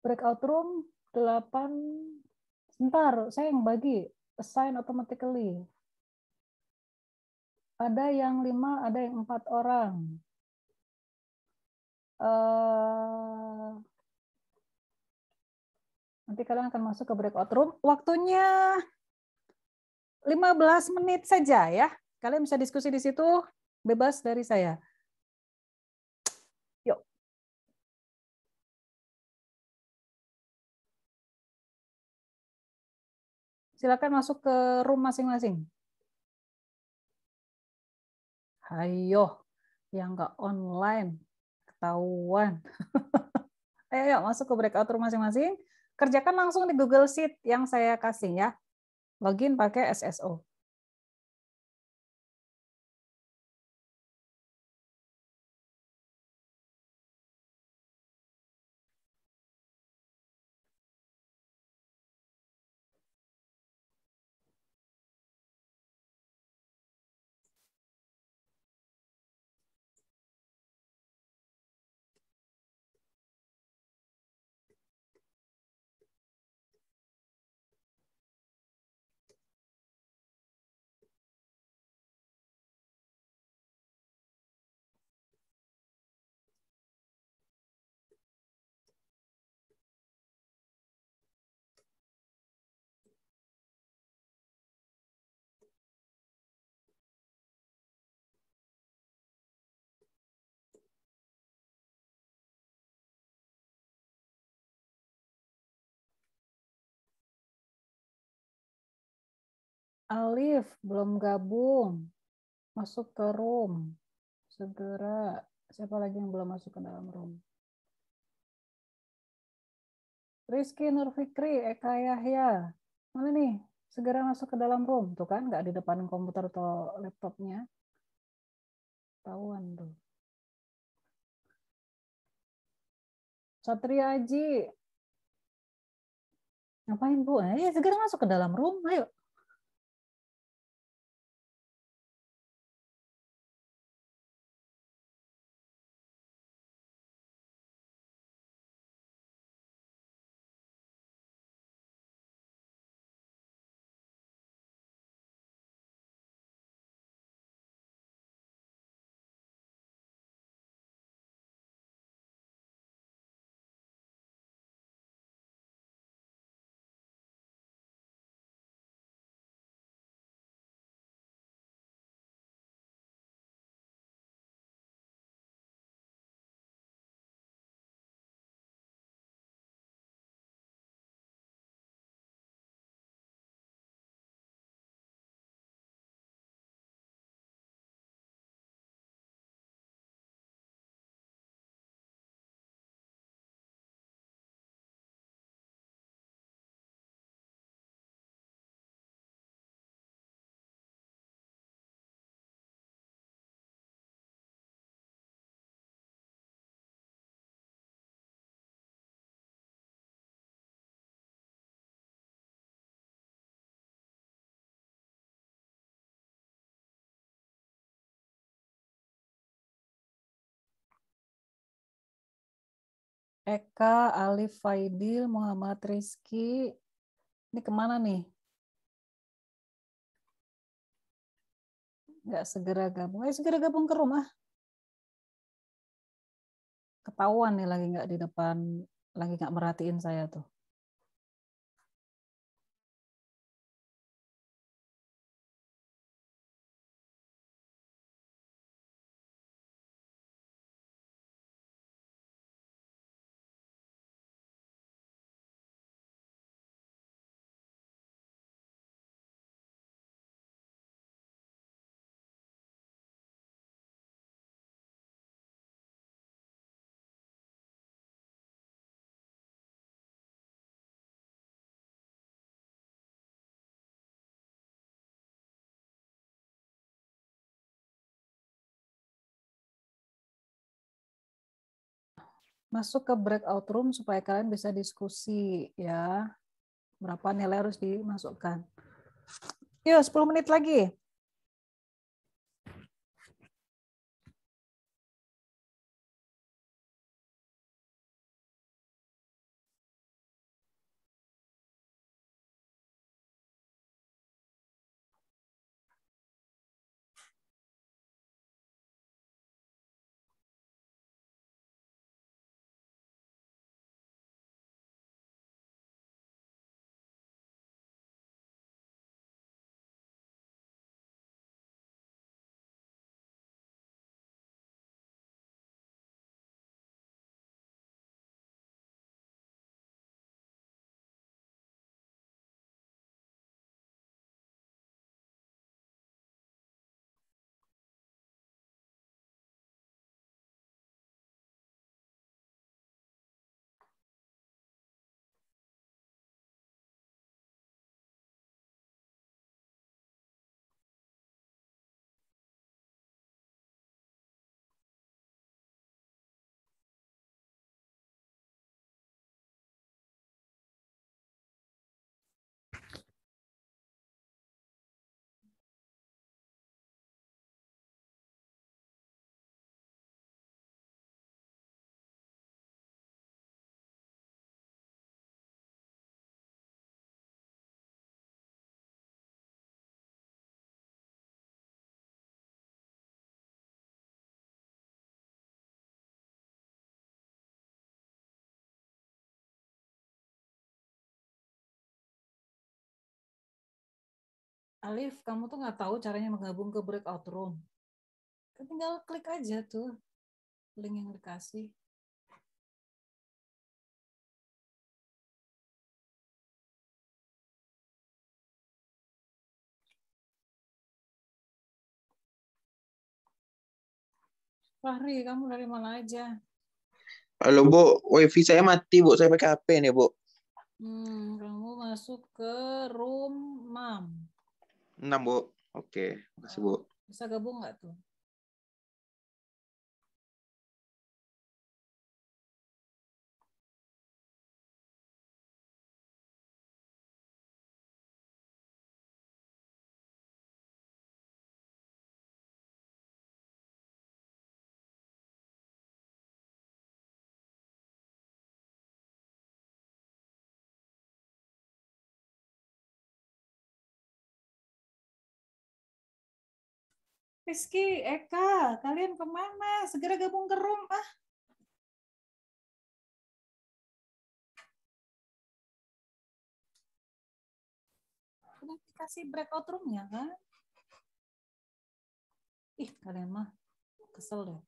Breakout room 8, sebentar, saya yang bagi, assign automatically. Ada yang 5, ada yang 4 orang. Nanti kalian akan masuk ke breakout room. Waktunya 15 menit saja ya. Kalian bisa diskusi di situ, bebas dari saya. Silakan masuk ke room masing-masing. Ayo, yang nggak online, ketahuan. Ayo, masuk ke breakout room masing-masing. Kerjakan langsung di Google Sheet yang saya kasih ya. Login pakai SSO. Alif, belum gabung. Masuk ke room. Segera. Siapa lagi yang belum masuk ke dalam room? Rizky Nurfikri, Eka Yahya. Mana nih? Segera masuk ke dalam room. Tuh kan, nggak di depan komputer atau laptopnya. Tahuan tuh. Satria Aji. Ngapain, Bu? Segera masuk ke dalam room. Ayo. Eka, Alif Faidil, Muhammad Rizky. Ini kemana nih? Nggak segera gabung. Segera gabung ke rumah. Ketahuan nih lagi nggak di depan, lagi nggak merhatiin saya tuh. Masuk ke breakout room supaya kalian bisa diskusi ya. Berapa nilai harus dimasukkan. Yuk, 10 menit lagi. Alif, kamu tuh nggak tahu caranya menggabung ke breakout room. Kan tinggal klik aja tuh link yang dikasih. Fahri, kamu dari mana aja? Halo Bu, wifi saya mati Bu, saya pakai HP nih Bu. Kamu masuk ke room 6. 6 Bu, oke, makasih Bu. Bisa gabung nggak tuh? Rizky, Eka, kalian kemana? Segera gabung ke room, ah. Udah dikasih breakout room-nya, kan? Ih, kalian mah kesel deh.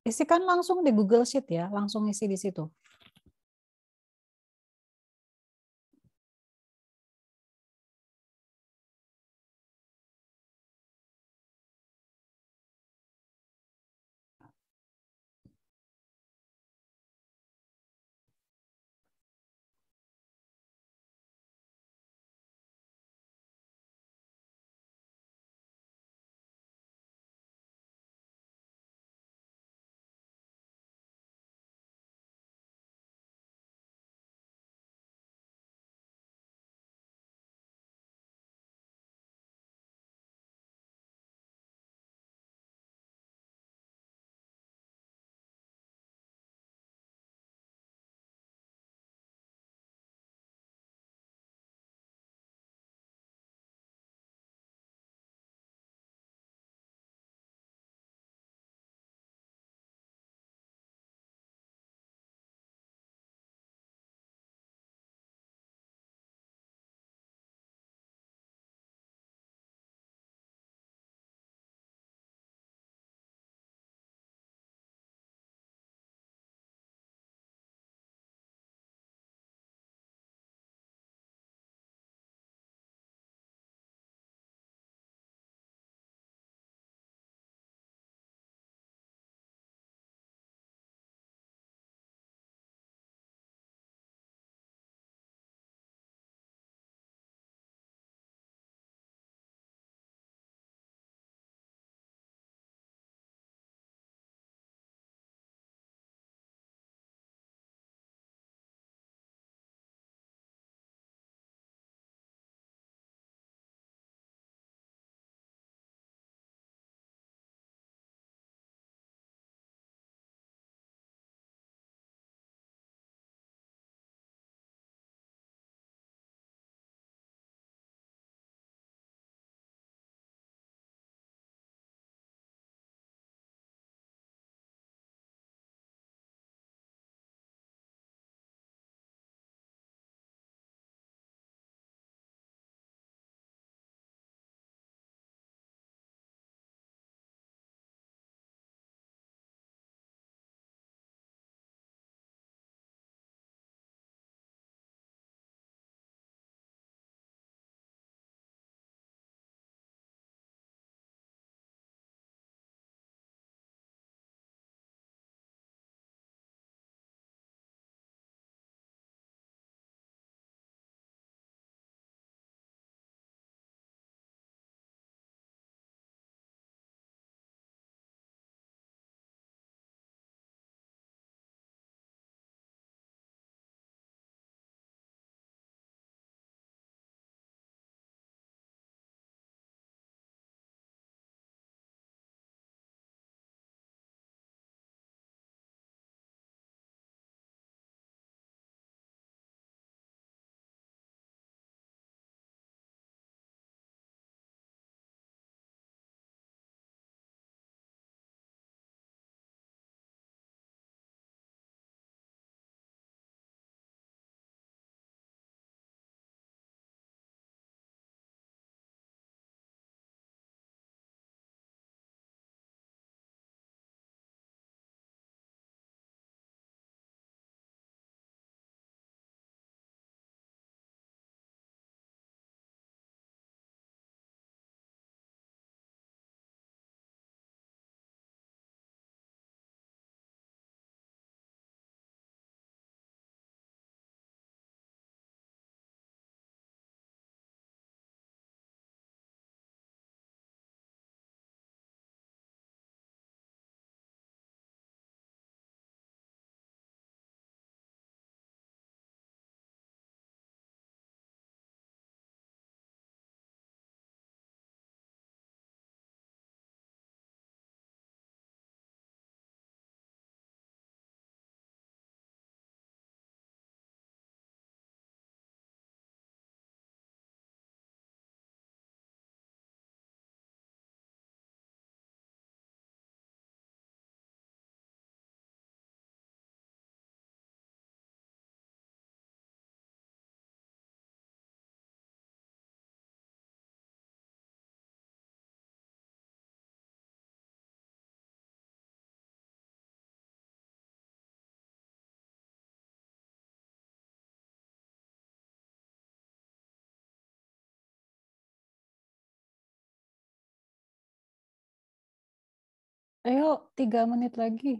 Isikan langsung di Google Sheet ya, langsung isi di situ. Ayo, 3 menit lagi.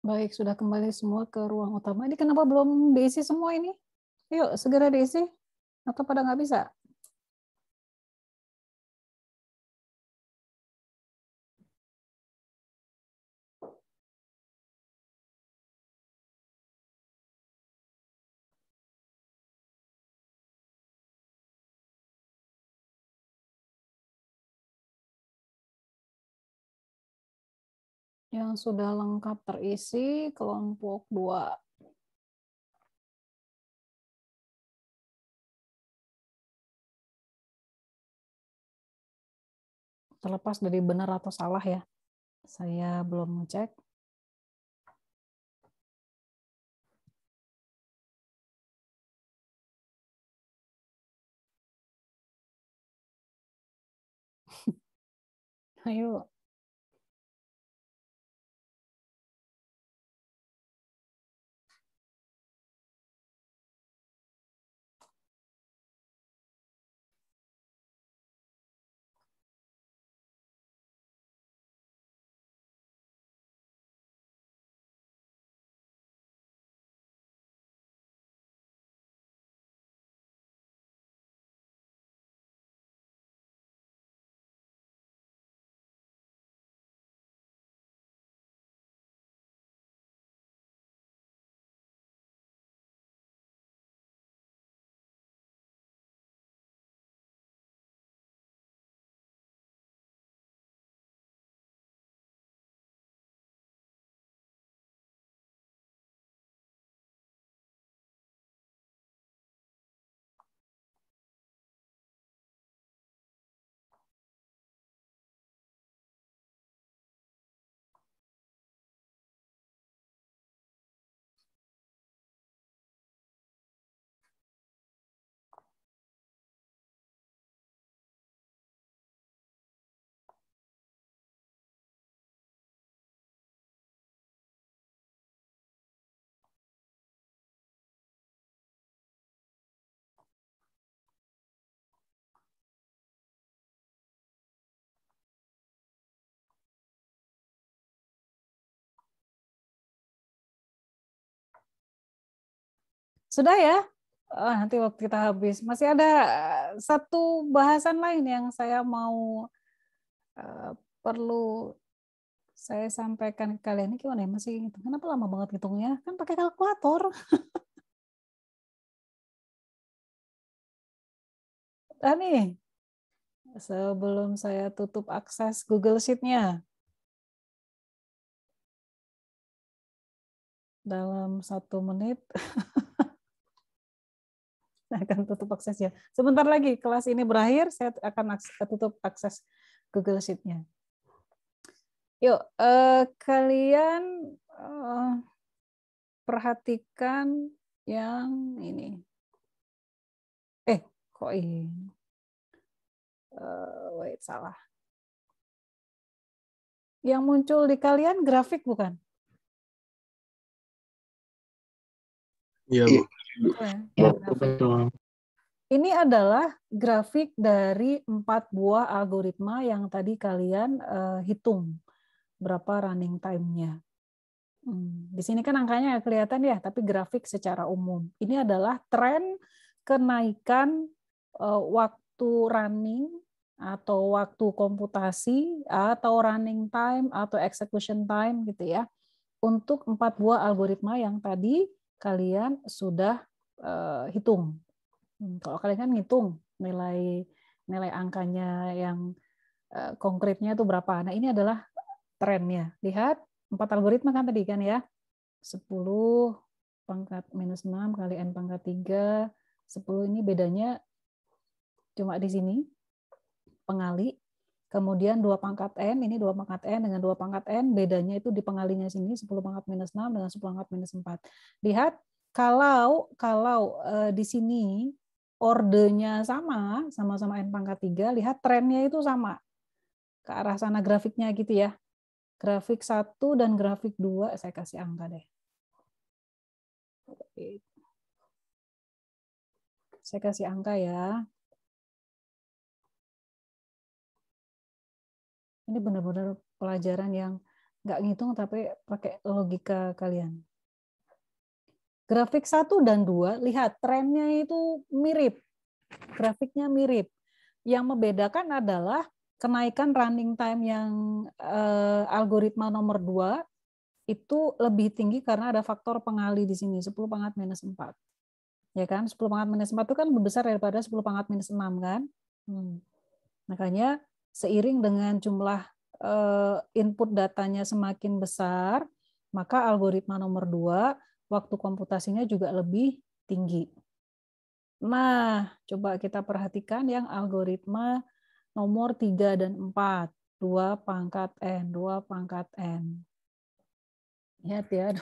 Baik, sudah kembali semua ke ruang utama. Ini kenapa belum diisi semua ini? Yuk, segera diisi. Atau pada nggak bisa? Yang sudah lengkap terisi, kelompok 2. Terlepas dari benar atau salah ya. Saya belum ngecek. Ayo. Sudah ya? Nanti waktu kita habis. Masih ada satu bahasan lain yang saya mau perlu saya sampaikan ke kalian. Ini gimana ya? Masih ngitung. Kenapa lama banget ngitungnya? Kan pakai kalkulator. Nih, sebelum saya tutup akses Google Sheet-nya. Dalam 1 menit. Saya akan tutup aksesnya. Sebentar lagi kelas ini berakhir, saya akan tutup akses Google Sheet-nya. Yuk, kalian perhatikan yang ini. Kok ini? Wait, salah. Yang muncul di kalian grafik bukan? Iya, Bu. Ini adalah grafik dari 4 buah algoritma yang tadi kalian hitung berapa running time-nya. Di sini kan angkanya kelihatan ya, tapi grafik secara umum. Ini adalah tren kenaikan waktu running atau waktu komputasi atau running time atau execution time gitu ya, untuk 4 buah algoritma yang tadi kalian sudah hitung. Kalau kalian kan ngitung nilai angkanya yang konkretnya itu berapa. Nah, ini adalah trennya. Lihat 4 algoritma kan tadi kan ya. 10 pangkat minus 6 kali n pangkat 3. 10 ini bedanya cuma di sini. Pengali. Kemudian 2 pangkat n, ini 2 pangkat n dengan 2 pangkat n, bedanya itu di pengalinya sini 10 pangkat minus 6 dengan 10 pangkat minus 4. Lihat, kalau di sini ordenya sama-sama n pangkat 3, lihat trennya itu sama. Ke arah sana grafiknya gitu ya. Grafik 1 dan grafik 2, saya kasih angka deh. Saya kasih angka ya. Ini benar-benar pelajaran yang nggak ngitung tapi pakai logika kalian. Grafik 1 dan 2, lihat trennya itu mirip. Grafiknya mirip. Yang membedakan adalah kenaikan running time yang algoritma nomor 2 itu lebih tinggi karena ada faktor pengali di sini, 10 pangkat minus 4. Ya kan? 10 pangkat minus 4 itu kan lebih besar daripada 10 pangkat minus 6 kan? Makanya seiring dengan jumlah input datanya semakin besar, maka algoritma nomor 2 waktu komputasinya juga lebih tinggi. Nah, coba kita perhatikan yang algoritma nomor 3 dan 4. 2 pangkat N, 2 pangkat N. Lihat ya.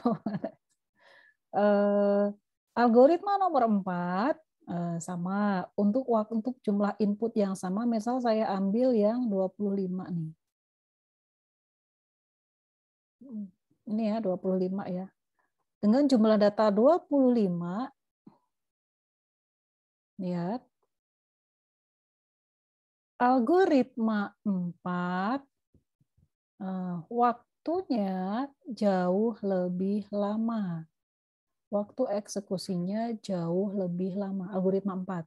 Algoritma nomor 4 sama untuk jumlah input yang sama, misal saya ambil yang 25 nih. Ini ya 25 ya. Dengan jumlah data 25, lihat. Algoritma 4 waktunya jauh lebih lama. Waktu eksekusinya jauh lebih lama. Algoritma 4.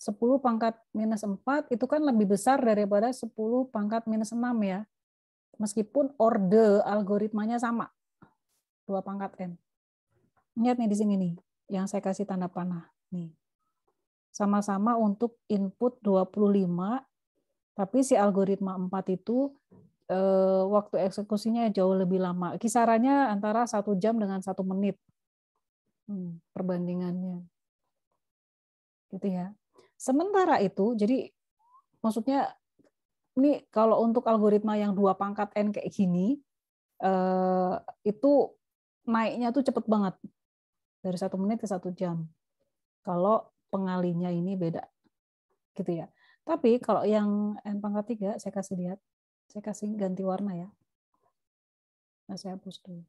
10 pangkat minus 4 itu kan lebih besar daripada 10 pangkat minus 6 ya. Meskipun orde algoritmanya sama. 2 pangkat N. Lihat nih di sini nih, yang saya kasih tanda panah. Nih. Sama-sama untuk input 25, tapi si algoritma 4 itu waktu eksekusinya jauh lebih lama. Kisarannya antara 1 jam dengan 1 menit. Perbandingannya. Gitu ya. Sementara itu, jadi maksudnya ini kalau untuk algoritma yang 2 pangkat N kayak gini, itu naiknya tuh cepet banget. Dari 1 menit ke 1 jam. Kalau pengalinya ini beda. Gitu ya. Tapi kalau yang N pangkat 3, saya kasih lihat. Saya kasih ganti warna ya. Nah, saya hapus dulu.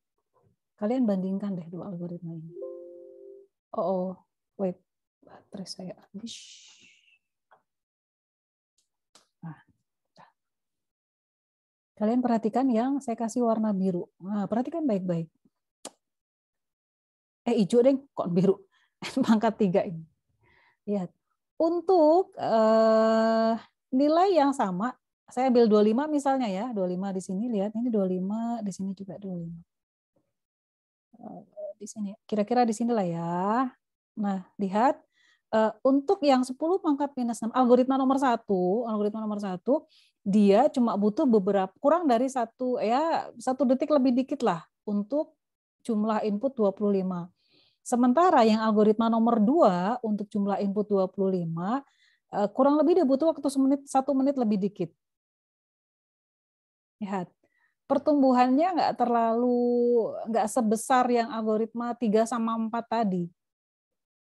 Kalian bandingkan deh dua algoritma ini. Oh, wait. Baterai saya habis. Nah, kalian perhatikan yang saya kasih warna biru. Nah, perhatikan baik-baik. Hijau deh, kok biru? N pangkat 3 ini. Lihat. Untuk nilai yang sama, saya ambil 25 misalnya ya. 25 di sini, lihat. Ini 25, di sini juga 25. Di sini. Kira-kira di sini lah ya. Nah, lihat. Untuk yang 10 pangkat minus 6, algoritma nomor 1, dia cuma butuh beberapa, kurang dari 1 detik lebih dikit lah untuk jumlah input 25. Sementara yang algoritma nomor 2 untuk jumlah input 25, kurang lebih dia butuh waktu 1 menit lebih dikit. Lihat. Pertumbuhannya nggak sebesar yang algoritma 3 sama 4 tadi.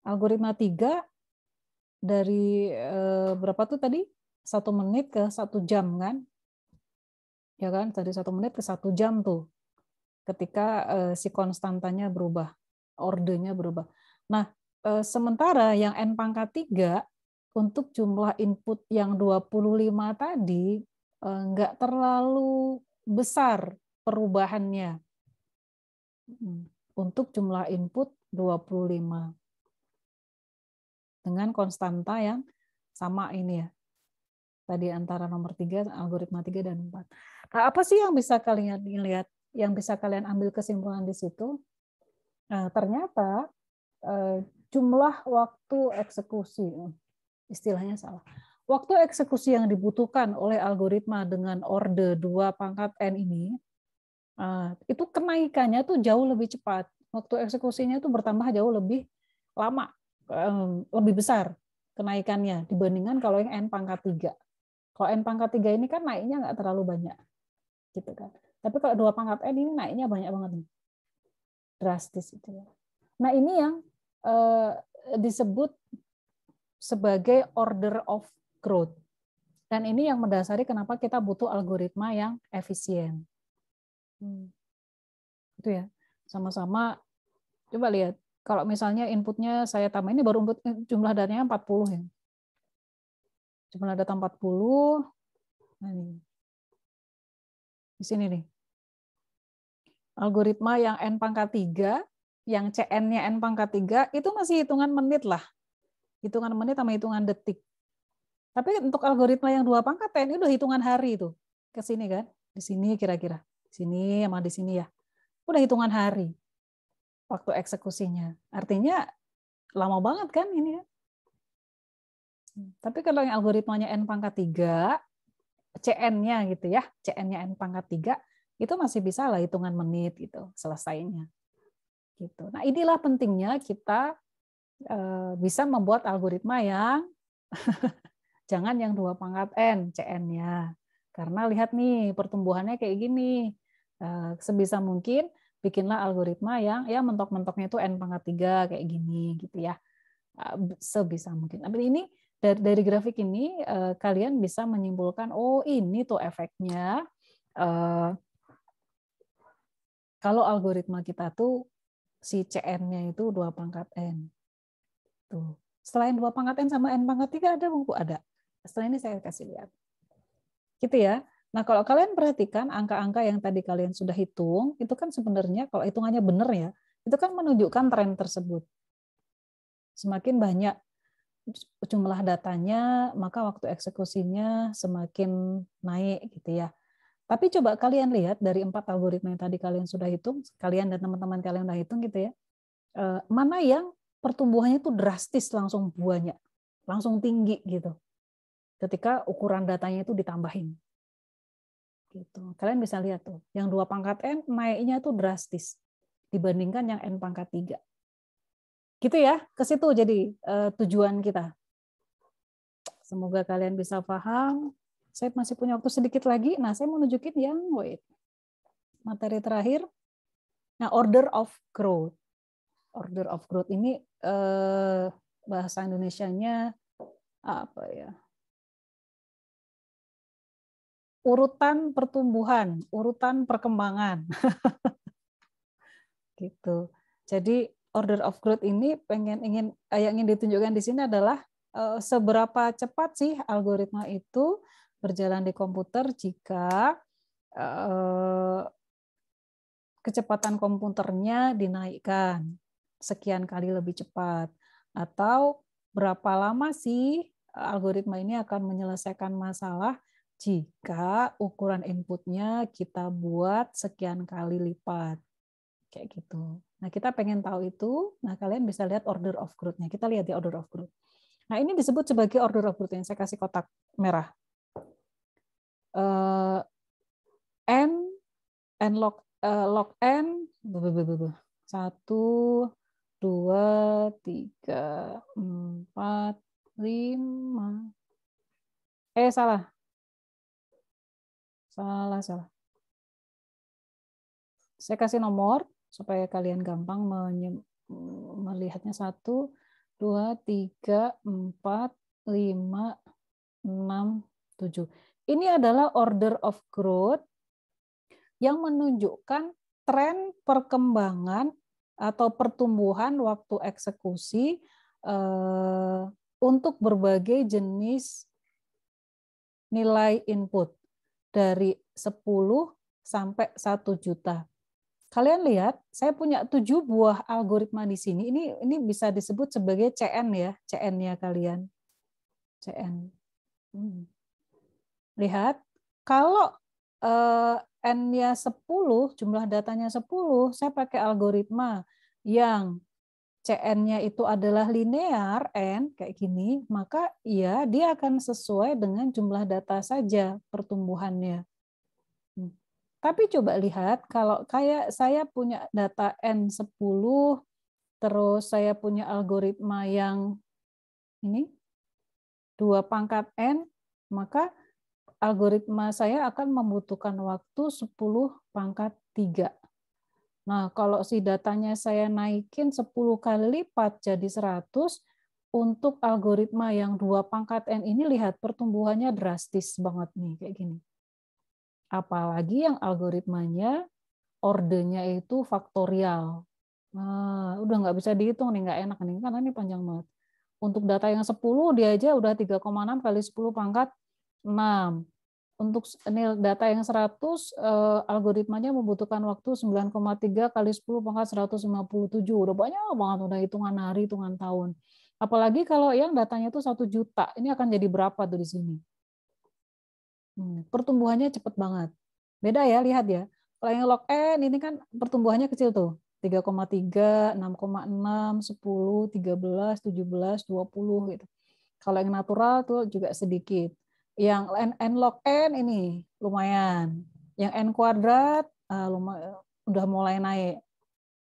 Algoritma 3 dari berapa tuh tadi? 1 menit ke 1 jam kan? Ya kan? Dari 1 menit ke 1 jam tuh. Ketika si konstantanya berubah, ordenya berubah. Nah, sementara yang N pangkat 3 untuk jumlah input yang 25 tadi nggak terlalu besar perubahannya. Untuk jumlah input 25. Dengan konstanta yang sama ini ya. Tadi antara nomor 3, algoritma 3 dan 4. Nah, apa sih yang bisa kalian lihat, yang bisa kalian ambil kesimpulan di situ? Nah, ternyata jumlah waktu eksekusi, istilahnya salah. Waktu eksekusi yang dibutuhkan oleh algoritma dengan orde 2 pangkat N ini, itu kenaikannya tuh jauh lebih cepat. Waktu eksekusinya tuh bertambah jauh lebih lama. Lebih besar kenaikannya dibandingkan kalau yang N pangkat 3. Kalau N pangkat 3 ini kan naiknya nggak terlalu banyak. Gitu kan. Tapi kalau 2 pangkat N ini naiknya banyak banget nih. Drastis itu ya. Nah, ini yang disebut sebagai order of growth. Dan ini yang mendasari kenapa kita butuh algoritma yang efisien. Itu ya. Sama-sama coba lihat. Kalau misalnya inputnya saya tambah, ini baru input jumlah datanya 40 ya. Jumlah data 40. Nah ini. Di sini nih. Algoritma yang N pangkat 3, yang CN-nya N pangkat 3, itu masih hitungan menit lah. Hitungan menit sama hitungan detik. Tapi untuk algoritma yang 2 pangkat N, itu udah hitungan hari tuh. Ke sini kan? Di sini kira-kira. Di sini sama di sini ya. Udah hitungan hari waktu eksekusinya. Artinya lama banget kan ini ya. Tapi kalau yang algoritmanya N pangkat 3, CN-nya gitu ya, CN-nya N pangkat 3, itu masih bisa lah hitungan menit gitu selesainya. Gitu. Nah, inilah pentingnya kita bisa membuat algoritma yang jangan yang 2 pangkat N, CN-nya. Karena lihat nih, pertumbuhannya kayak gini. Sebisa mungkin bikinlah algoritma yang ya mentok-mentoknya itu N pangkat 3 kayak gini gitu ya. Sebisa mungkin. Tapi ini dari grafik ini kalian bisa menyimpulkan, oh ini tuh efeknya kalau algoritma kita tuh si CN-nya itu 2 pangkat N. Tuh. Selain 2 pangkat N sama N pangkat 3 ada buku? Ada. Setelah ini saya kasih lihat. Gitu ya. Nah, kalau kalian perhatikan angka-angka yang tadi kalian sudah hitung, itu kan sebenarnya kalau hitungannya benar ya, itu kan menunjukkan tren tersebut. Semakin banyak jumlah datanya, maka waktu eksekusinya semakin naik gitu ya. Tapi coba kalian lihat dari 4 algoritma yang tadi kalian sudah hitung, kalian dan teman-teman kalian sudah hitung gitu ya, mana yang pertumbuhannya itu drastis langsung banyak, langsung tinggi gitu. Ketika ukuran datanya itu ditambahin. Gitu. Kalian bisa lihat tuh, yang 2 pangkat N naiknya tuh drastis dibandingkan yang N pangkat 3. Gitu ya, ke situ jadi tujuan kita. Semoga kalian bisa paham. Saya masih punya waktu sedikit lagi. Nah, saya mau nunjukin yang materi terakhir. Nah, order of growth. Order of growth ini bahasa Indonesianya apa ya? Urutan pertumbuhan, urutan perkembangan. Gitu. Jadi order of growth ini yang ingin ditunjukkan di sini adalah seberapa cepat sih algoritma itu berjalan di komputer jika kecepatan komputernya dinaikkan sekian kali lebih cepat, atau berapa lama sih algoritma ini akan menyelesaikan masalah jika ukuran inputnya kita buat sekian kali lipat. Kayak gitu. Nah, kita pengen tahu itu. Nah, kalian bisa lihat order of growth-nya. Kita lihat ya order of growth. Nah, ini disebut sebagai order of growth yang saya kasih kotak merah. N log N 1, 2, 3, 4, 5. Salah. Saya kasih nomor supaya kalian gampang melihatnya. 1, 2, 3, 4, 5, 6, 7. Ini adalah order of growth yang menunjukkan tren perkembangan atau pertumbuhan waktu eksekusi untuk berbagai jenis nilai input dari 10 sampai 1 juta. Kalian lihat, saya punya 7 buah algoritma di sini. Ini bisa disebut sebagai CN ya, CN-nya kalian. CN. Lihat, kalau N-nya 10, jumlah datanya 10, saya pakai algoritma yang CN-nya itu adalah linear N kayak gini, maka ya dia akan sesuai dengan jumlah data saja pertumbuhannya. Tapi coba lihat, kalau kayak saya punya data N10, terus saya punya algoritma yang ini, 2 pangkat N, maka algoritma saya akan membutuhkan waktu 10 pangkat 3. Nah, kalau si datanya saya naikin 10 kali lipat jadi 100, untuk algoritma yang 2 pangkat N ini lihat pertumbuhannya drastis banget nih, kayak gini. Apalagi yang algoritmanya ordernya itu faktorial. Nah, udah nggak bisa dihitung nih, nggak enak nih, karena ini panjang banget. Untuk data yang 10 dia aja udah 3,6 kali 10 pangkat 6. Untuk ini data yang 100, algoritmanya membutuhkan waktu 9,3 kali 10 pangkat 157. Udah banyak banget, udah hitungan hari, hitungan tahun. Apalagi kalau yang datanya itu 1 juta, ini akan jadi berapa tuh di sini? Pertumbuhannya cepat banget. Beda ya, lihat ya. Kalau yang log N ini kan pertumbuhannya kecil tuh. 3,3, 6,6, 10, 13, 17, 20 gitu. Kalau yang natural tuh juga sedikit. Yang n log n ini lumayan. Yang n kuadrat udah mulai naik.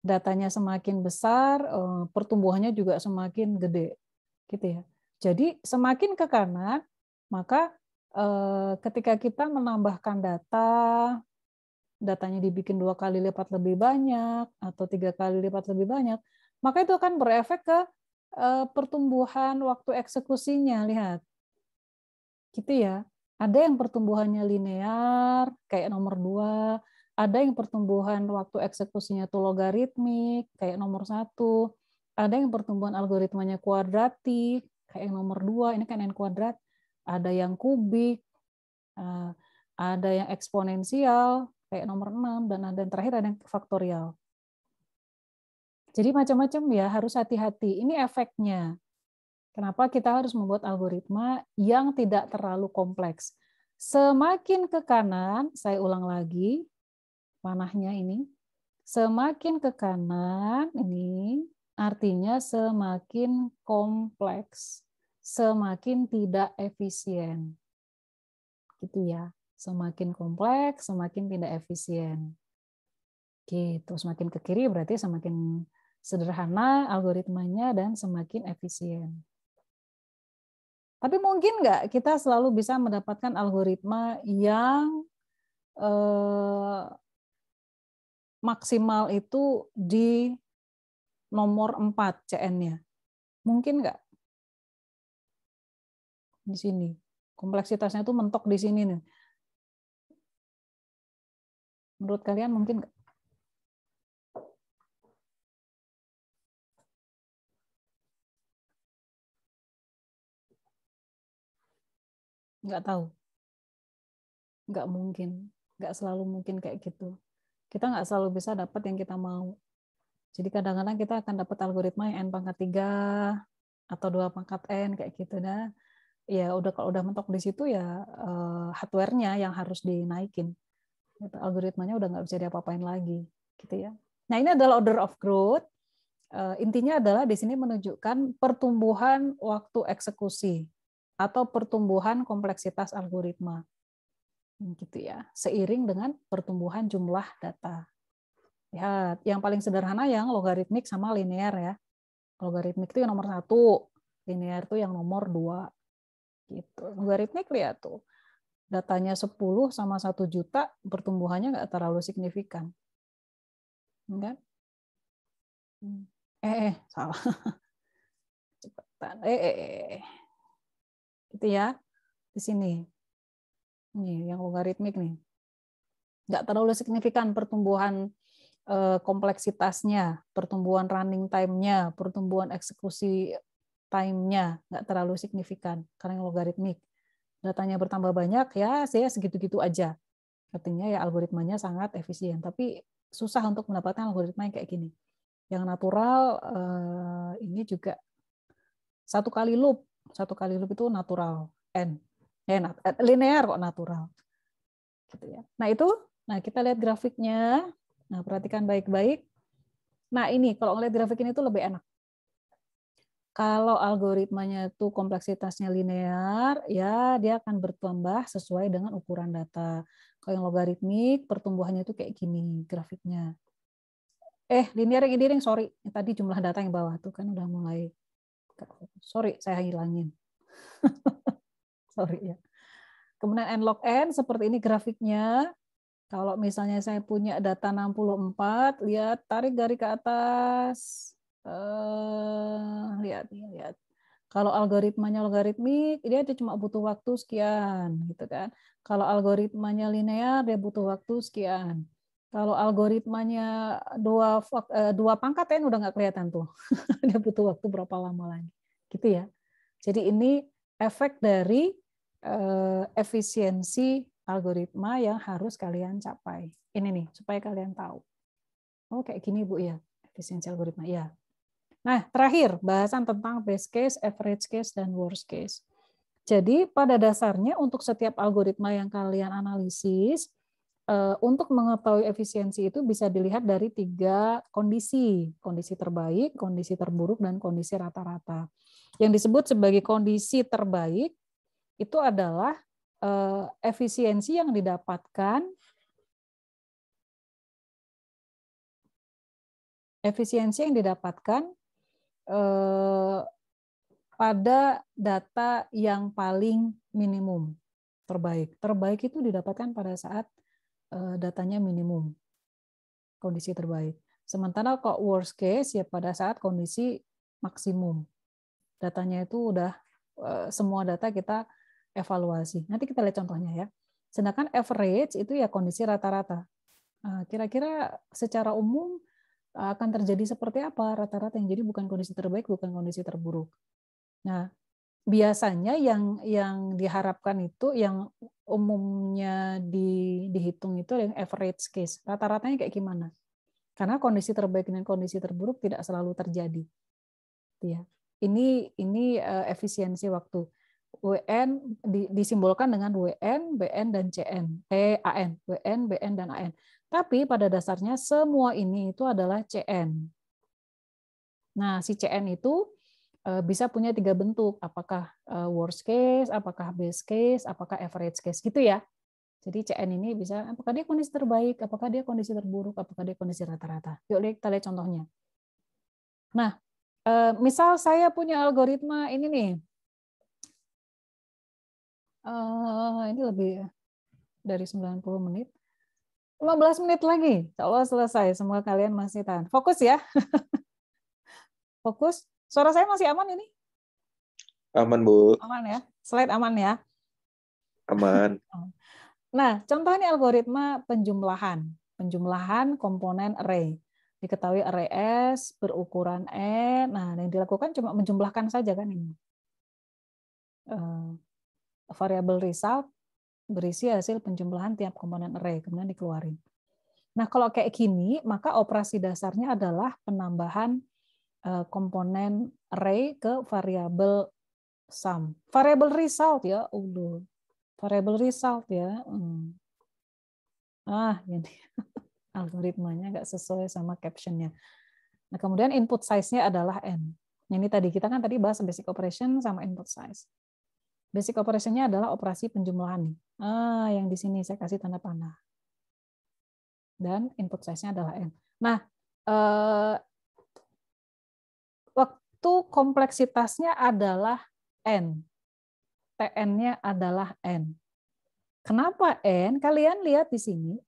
Datanya semakin besar, pertumbuhannya juga semakin gede, gitu ya. Jadi semakin ke kanan, maka ketika kita menambahkan datanya dibikin 2 kali lipat lebih banyak atau 3 kali lipat lebih banyak, maka itu akan berefek ke pertumbuhan waktu eksekusinya. Lihat. Gitu ya. Ada yang pertumbuhannya linear, kayak nomor 2. Ada yang pertumbuhan waktu eksekusinya itu logaritmik, kayak nomor 1. Ada yang pertumbuhan algoritmanya kuadratik, kayak yang nomor 2. Ini kan n kuadrat. Ada yang kubik, ada yang eksponensial, kayak nomor 6. Dan ada yang terakhir ada yang faktorial. Jadi macam-macam ya, harus hati-hati. Ini efeknya. Kenapa kita harus membuat algoritma yang tidak terlalu kompleks? Semakin ke kanan, saya ulang lagi, panahnya ini, semakin ke kanan, ini artinya semakin kompleks, semakin tidak efisien. Gitu ya, semakin kompleks, semakin tidak efisien. Gitu, semakin ke kiri berarti semakin sederhana algoritmanya dan semakin efisien. Tapi mungkin nggak kita selalu bisa mendapatkan algoritma yang maksimal itu di nomor 4 CN-nya? Mungkin nggak? Di sini. Kompleksitasnya itu mentok di sini nih. Menurut kalian mungkin nggak? Nggak tahu. Nggak mungkin. Nggak selalu mungkin kayak gitu. Kita nggak selalu bisa dapat yang kita mau. Jadi kadang-kadang kita akan dapat algoritma yang n pangkat 3 atau 2 pangkat n kayak gitu. Nah, ya udah kalau udah mentok di situ ya hardware-nya yang harus dinaikin. Algoritmanya udah nggak bisa diapa-apain lagi, gitu ya. Nah, ini adalah order of growth. Intinya adalah di sini menunjukkan pertumbuhan waktu eksekusi atau pertumbuhan kompleksitas algoritma, gitu ya, seiring dengan pertumbuhan jumlah data. Lihat, yang paling sederhana yang logaritmik sama linear ya. Logaritmik itu yang nomor 1, linear itu yang nomor 2. Gitu. Logaritmik lihat tuh, datanya 10 sama 1 juta, pertumbuhannya nggak terlalu signifikan. Enggak? Salah. Cepetan. Gitu ya. Di sini. Nih, yang logaritmik nih. Nggak terlalu signifikan pertumbuhan kompleksitasnya, pertumbuhan running time-nya, pertumbuhan eksekusi time-nya, nggak terlalu signifikan karena yang logaritmik. Datanya bertambah banyak, ya saya segitu-gitu aja. Artinya ya algoritmanya sangat efisien, tapi susah untuk mendapatkan algoritma yang kayak gini. Yang natural ini juga 1 kali loop itu natural n. Linear kok natural. Gitu ya. Nah kita lihat grafiknya. Nah, perhatikan baik-baik. Nah, ini kalau ngelihat grafik ini tuh lebih enak. Kalau algoritmanya itu kompleksitasnya linear, ya dia akan bertambah sesuai dengan ukuran data. Kalau yang logaritmik, pertumbuhannya itu kayak gini grafiknya. Linear yang ini, sorry. Tadi jumlah data yang bawah tuh kan udah mulai. Sorry, saya hilangin. Sorry ya. Kemudian n log n, seperti ini grafiknya. Kalau misalnya saya punya data 64, lihat tarik garis ke atas. Lihat. Kalau algoritmanya logaritmik, dia cuma butuh waktu sekian, gitu kan. Kalau algoritmanya linear, dia butuh waktu sekian. Kalau algoritmanya dua pangkat n udah nggak kelihatan tuh. Dia butuh waktu berapa lama lagi, gitu ya. Jadi ini efek dari efisiensi algoritma yang harus kalian capai. Ini nih, supaya kalian tahu. Oh, kayak gini, Bu, ya. Efisiensi algoritma, ya. Nah, terakhir, bahasan tentang best case, average case, dan worst case. Jadi, pada dasarnya untuk setiap algoritma yang kalian analisis, untuk mengetahui efisiensi itu bisa dilihat dari 3 kondisi. Kondisi terbaik, kondisi terburuk, dan kondisi rata-rata. Yang disebut sebagai kondisi terbaik itu adalah efisiensi yang didapatkan pada data yang paling minimum. Terbaik itu didapatkan pada saat datanya minimum, kondisi terbaik. Sementara kok worst case ya pada saat kondisi maksimum. Datanya itu udah semua data kita evaluasi. Nanti kita lihat contohnya ya. Sedangkan average itu ya kondisi rata-rata. Kira-kira secara umum akan terjadi seperti apa rata-rata yang jadi bukan kondisi terbaik, bukan kondisi terburuk. Nah, biasanya yang diharapkan itu yang umumnya dihitung itu yang average case. Rata-ratanya kayak gimana? Karena kondisi terbaik dan kondisi terburuk tidak selalu terjadi. Ya. Ini efisiensi waktu. WN disimbolkan dengan WN, BN dan CN. AN, WN, BN dan AN. Tapi pada dasarnya semua ini itu adalah CN. Nah, si CN itu bisa punya 3 bentuk, apakah worst case, apakah best case, apakah average case, gitu ya. Jadi CN ini bisa, apakah dia kondisi terbaik, apakah dia kondisi terburuk, apakah dia kondisi rata-rata. Yuk kita lihat contohnya. Nah, misal saya punya algoritma ini nih, ini lebih dari 90 menit, 15 menit lagi, insya Allah selesai, semoga kalian masih tahan. Fokus ya. Fokus. Suara saya masih aman ini? Aman, Bu. Aman ya? Slide aman ya? Aman. Nah, contoh ini algoritma penjumlahan. Penjumlahan komponen array. Diketahui array S berukuran N. Nah, yang dilakukan cuma menjumlahkan saja kan ini. Variable result berisi hasil penjumlahan tiap komponen array, kemudian dikeluarin. Nah, kalau kayak gini, maka operasi dasarnya adalah penambahan komponen array ke variabel sum. Variable result ya, variable result ya. Ini algoritmanya nggak sesuai sama captionnya. Nah, kemudian input size-nya adalah n. Ini tadi kita kan tadi bahas basic operation sama input size. Basic operation-nya adalah operasi penjumlahan nih. Yang di sini saya kasih tanda panah. Dan input size-nya adalah n. Nah, waktu kompleksitasnya adalah n. Tn-nya adalah n. Kenapa n? Kalian lihat di sini.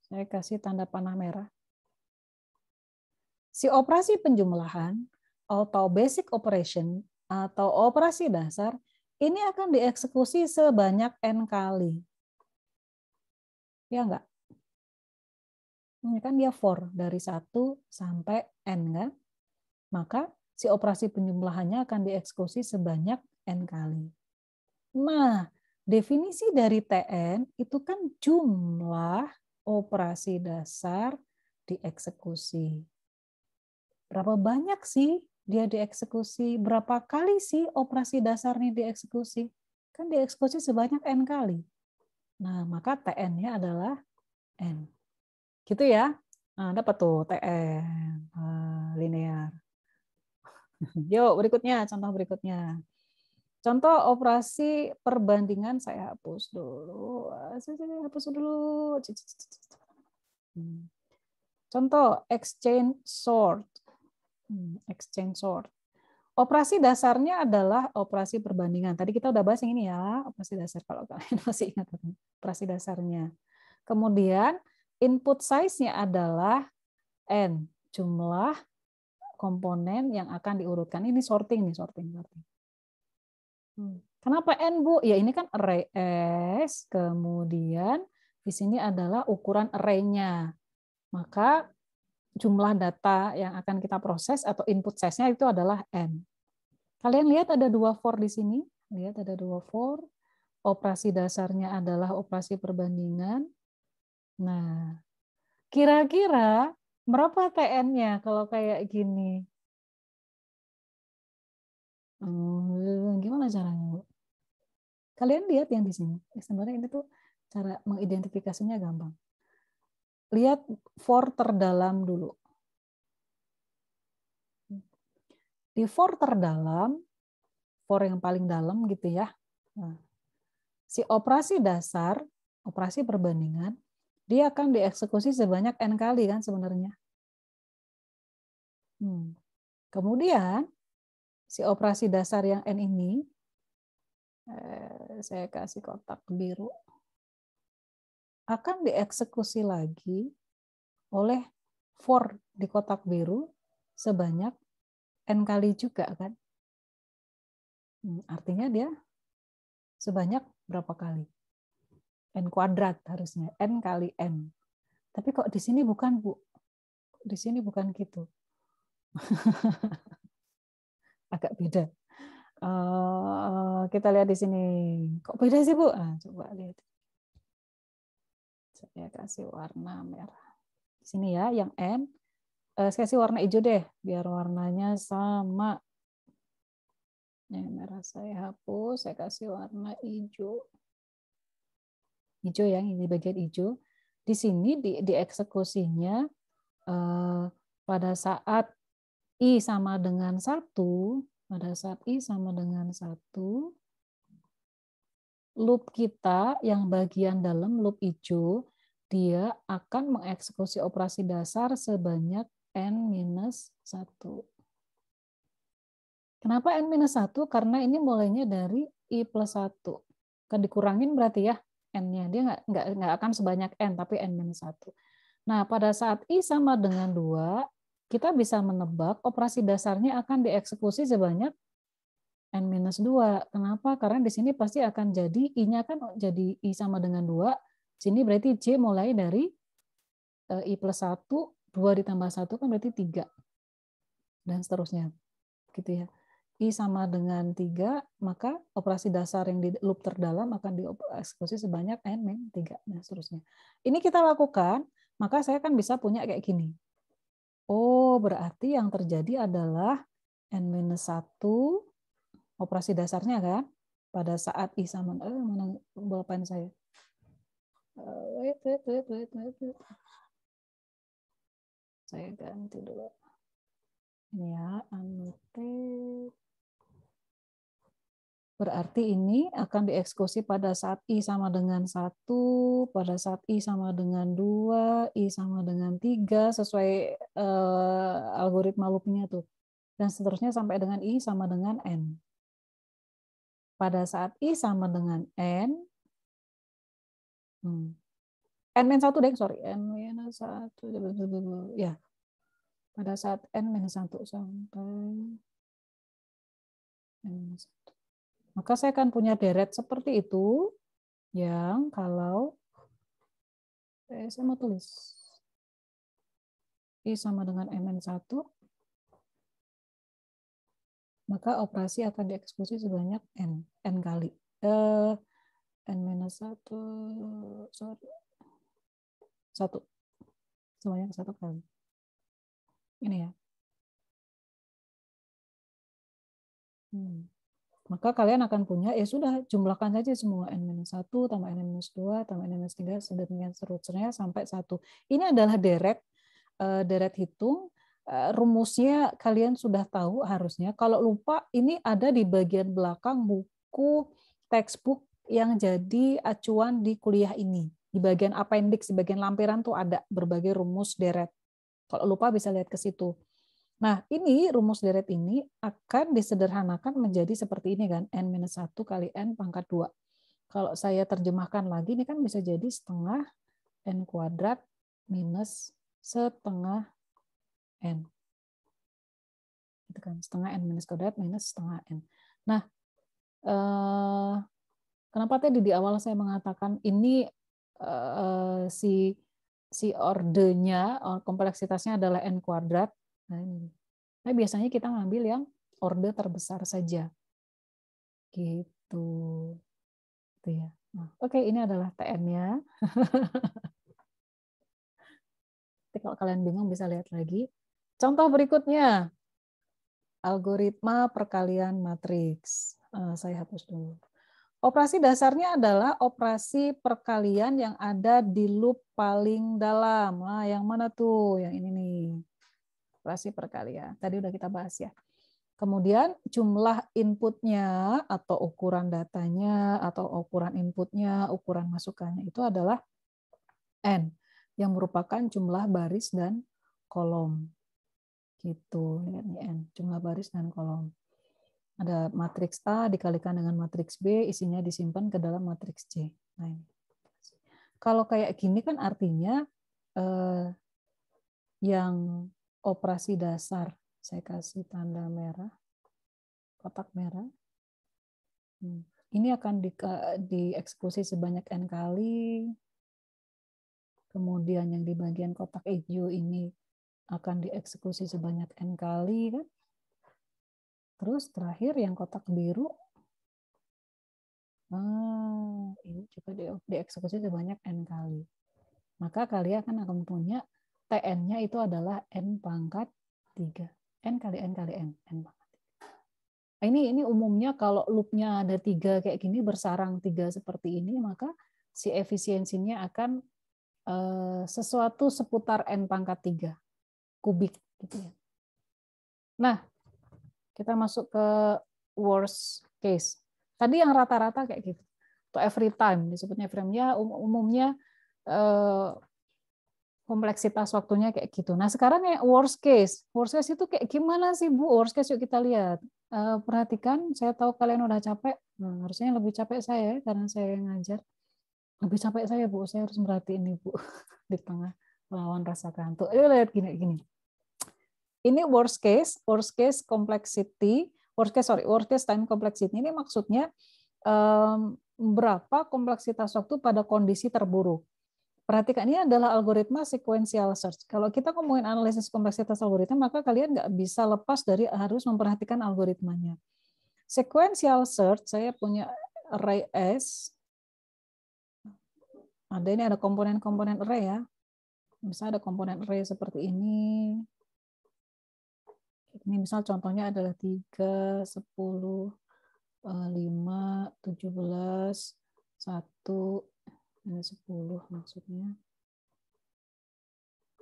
Saya kasih tanda panah merah. Si operasi penjumlahan atau basic operation atau operasi dasar ini akan dieksekusi sebanyak n kali. Ya enggak? Ini kan dia for dari 1 sampai n kan? Maka si operasi penjumlahannya akan dieksekusi sebanyak n kali. Nah, definisi dari Tn itu kan jumlah operasi dasar dieksekusi. Berapa banyak sih dia dieksekusi? Berapa kali sih operasi dasar ini dieksekusi? Kan dieksekusi sebanyak n kali. Nah, maka Tn-nya adalah n. Gitu ya. Nah, dapat tuh Tn linear. Yuk, berikutnya, contoh berikutnya. Contoh operasi perbandingan saya hapus dulu. Contoh exchange sort. Exchange sort. Operasi dasarnya adalah operasi perbandingan. Tadi kita udah bahas yang ini ya, operasi dasar kalau kalian masih ingat operasi dasarnya. Kemudian input size-nya adalah n, jumlah komponen yang akan diurutkan. Ini sorting nih, sorting. Kenapa n, Bu? Ya ini kan array S, kemudian di sini adalah ukuran array-nya. Maka jumlah data yang akan kita proses atau input size-nya itu adalah n. Kalian lihat ada 2 for di sini. Lihat ada 2 for. operasi dasarnya adalah operasi perbandingan. Nah, kira-kira berapa TN-nya kalau kayak gini? Gimana caranya, Bu? Kalian lihat yang di sini. Sebenarnya ini tuh cara mengidentifikasinya gampang. Lihat for terdalam dulu. Di for terdalam, for yang paling dalam gitu ya. Nah, si operasi dasar, operasi perbandingan, dia akan dieksekusi sebanyak N kali kan sebenarnya. Kemudian, si operasi dasar yang N ini, saya kasih kotak biru, akan dieksekusi lagi oleh for di kotak biru sebanyak N kali juga kan. Artinya dia sebanyak berapa kali? N kuadrat harusnya, N kali N. Tapi kok di sini bukan, Bu? Di sini bukan gitu. Agak beda. Kita lihat di sini. Kok beda sih, Bu? Coba lihat. Saya kasih warna merah. Di sini ya, yang N. Saya kasih warna hijau deh, biar warnanya sama. Yang merah saya hapus, saya kasih warna hijau. Hijau ya, ini bagian hijau. Di sini dieksekusinya pada saat I sama dengan 1, pada saat I sama dengan 1, loop kita yang bagian dalam loop hijau, dia akan mengeksekusi operasi dasar sebanyak N-1. Kenapa N-1? Karena ini mulainya dari I plus 1. Kan dikurangin berarti ya N-nya. Dia nggak akan sebanyak N, tapi N-1. Nah, pada saat I sama dengan 2, kita bisa menebak operasi dasarnya akan dieksekusi sebanyak N-2. Kenapa? Karena di sini pasti akan jadi, I-nya kan jadi I sama dengan 2. Sini berarti J mulai dari I plus 1, 2 ditambah 1 kan berarti 3. Dan seterusnya. Gitu ya. I sama dengan 3, maka operasi dasar yang di loop terdalam akan dieksekusi sebanyak N-3. Dan seterusnya. Ini kita lakukan, maka saya kan bisa punya kayak gini. Oh, berarti yang terjadi adalah N-1 operasi dasarnya kan pada saat I sama mana bolpen saya. Saya ganti dulu. Ini ya, annotate. Berarti ini akan dieksekusi pada saat I sama dengan 1, pada saat I sama dengan 2, I sama dengan 3, sesuai algoritma loopnya tuh. Dan seterusnya sampai dengan I sama dengan N. Pada saat I sama dengan N, N-1 deh, sorry. N-1, ya. Pada saat N-1 sampai N-1. Maka saya akan punya deret seperti itu, yang kalau saya mau tulis I sama dengan N-1, maka operasi akan dieksekusi sebanyak N kali. N-1, sorry. 1. Sebanyak 1 kali. Ini ya. Maka kalian akan punya, ya sudah, jumlahkan saja semua N-1 tambah N-2 tambah N-3 sedemikian seterusnya sampai 1. Ini adalah deret hitung. Rumusnya kalian sudah tahu harusnya. Kalau lupa, ini ada di bagian belakang buku textbook yang jadi acuan di kuliah ini. Di bagian appendix, di bagian lampiran tuh ada berbagai rumus deret. Kalau lupa bisa lihat ke situ. Nah, ini rumus deret ini akan disederhanakan menjadi seperti ini kan, N-1 kali N pangkat 2. Kalau saya terjemahkan lagi, ini kan bisa jadi setengah N kuadrat minus setengah N. Itu kan, setengah N minus kuadrat minus setengah N. Nah, kenapa tadi di awal saya mengatakan ini si ordenya, kompleksitasnya adalah N kuadrat. Nah, ini. Nah, biasanya kita ngambil yang orde terbesar saja. Gitu gitu ya. Nah, oke, ini adalah TN-nya. Kalau kalian bingung bisa lihat lagi. Contoh berikutnya, algoritma perkalian matriks. Saya hapus dulu. Operasi dasarnya adalah operasi perkalian yang ada di loop paling dalam. Nah, yang mana tuh? Yang ini nih. Operasi perkalian. Tadi udah kita bahas ya. Kemudian jumlah inputnya atau ukuran datanya atau ukuran inputnya, ukuran masukannya itu adalah N, yang merupakan jumlah baris dan kolom. Gitu, lihat nih N, jumlah baris dan kolom. Ada matriks A dikalikan dengan matriks B, isinya disimpan ke dalam matriks C. Nah, ini. Kalau kayak gini kan artinya yang operasi dasar, saya kasih tanda merah, kotak merah. Ini akan dieksekusi sebanyak N kali. Kemudian yang di bagian kotak hijau ini akan dieksekusi sebanyak N kali, kan? Terus terakhir yang kotak biru, ini juga dieksekusi sebanyak N kali. Maka kalian akan punya TN-nya itu adalah N pangkat 3. N kali N kali N. N pangkat 3. Ini umumnya kalau loop-nya ada 3 kayak gini, bersarang 3 seperti ini, maka si efisiensinya akan sesuatu seputar N pangkat 3 kubik. Gitu ya. Nah, kita masuk ke worst case. Tadi yang rata-rata kayak gitu. Atau every time, disebutnya every time. Ya, umumnya kompleksitas waktunya kayak gitu. Nah, sekarang ya worst case. Worst case itu kayak gimana sih, Bu? Worst case yuk kita lihat. Perhatikan, saya tahu kalian udah capek. Nah, harusnya lebih capek saya karena saya ngajar. Lebih capek saya, Bu. Saya harus merhatiin nih, Bu. Di tengah lawan rasa kantuk. Lihat gini. Ini worst case complexity, worst case time complexity. Ini maksudnya berapa kompleksitas waktu pada kondisi terburuk. Perhatikan, ini adalah algoritma sequential search. Kalau kita ngomongin analisis kompleksitas algoritma, maka kalian nggak bisa lepas dari harus memperhatikan algoritmanya. Sequential search, saya punya array S. Ini ada komponen-komponen array ya. Misalnya ada komponen array seperti ini. Ini misal contohnya adalah 3, 10, 5, 17, 1, ini 10 maksudnya.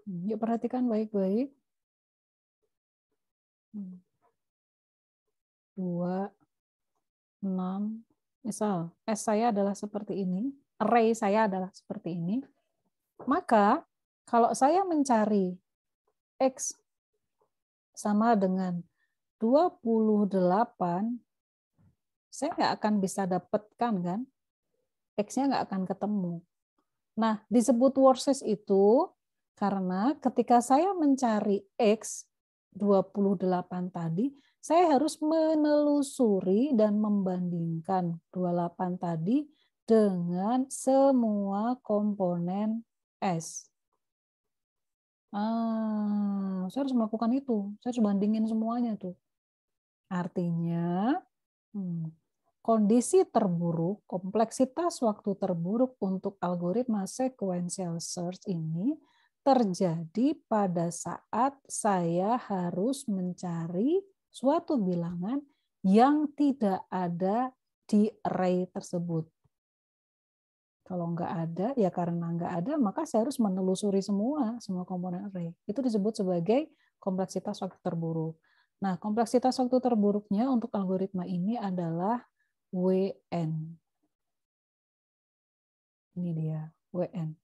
Yuk perhatikan baik-baik. 2, 6. Misal, S saya adalah seperti ini. Array saya adalah seperti ini. Maka, kalau saya mencari X sama dengan 28, saya nggak akan bisa dapatkan kan? X-nya nggak akan ketemu. Nah, disebut worst case itu karena ketika saya mencari X 28 tadi, saya harus menelusuri dan membandingkan 28 tadi dengan semua komponen S. Saya harus melakukan itu. Saya harus bandingin semuanya tuh. Artinya, kondisi terburuk, kompleksitas waktu terburuk untuk algoritma sequential search ini terjadi pada saat saya harus mencari suatu bilangan yang tidak ada di array tersebut. Kalau nggak ada, ya karena nggak ada, maka saya harus menelusuri semua komponen array. Itu disebut sebagai kompleksitas waktu terburuk. Nah, kompleksitas waktu terburuknya untuk algoritma ini adalah WN. Ini dia, WN.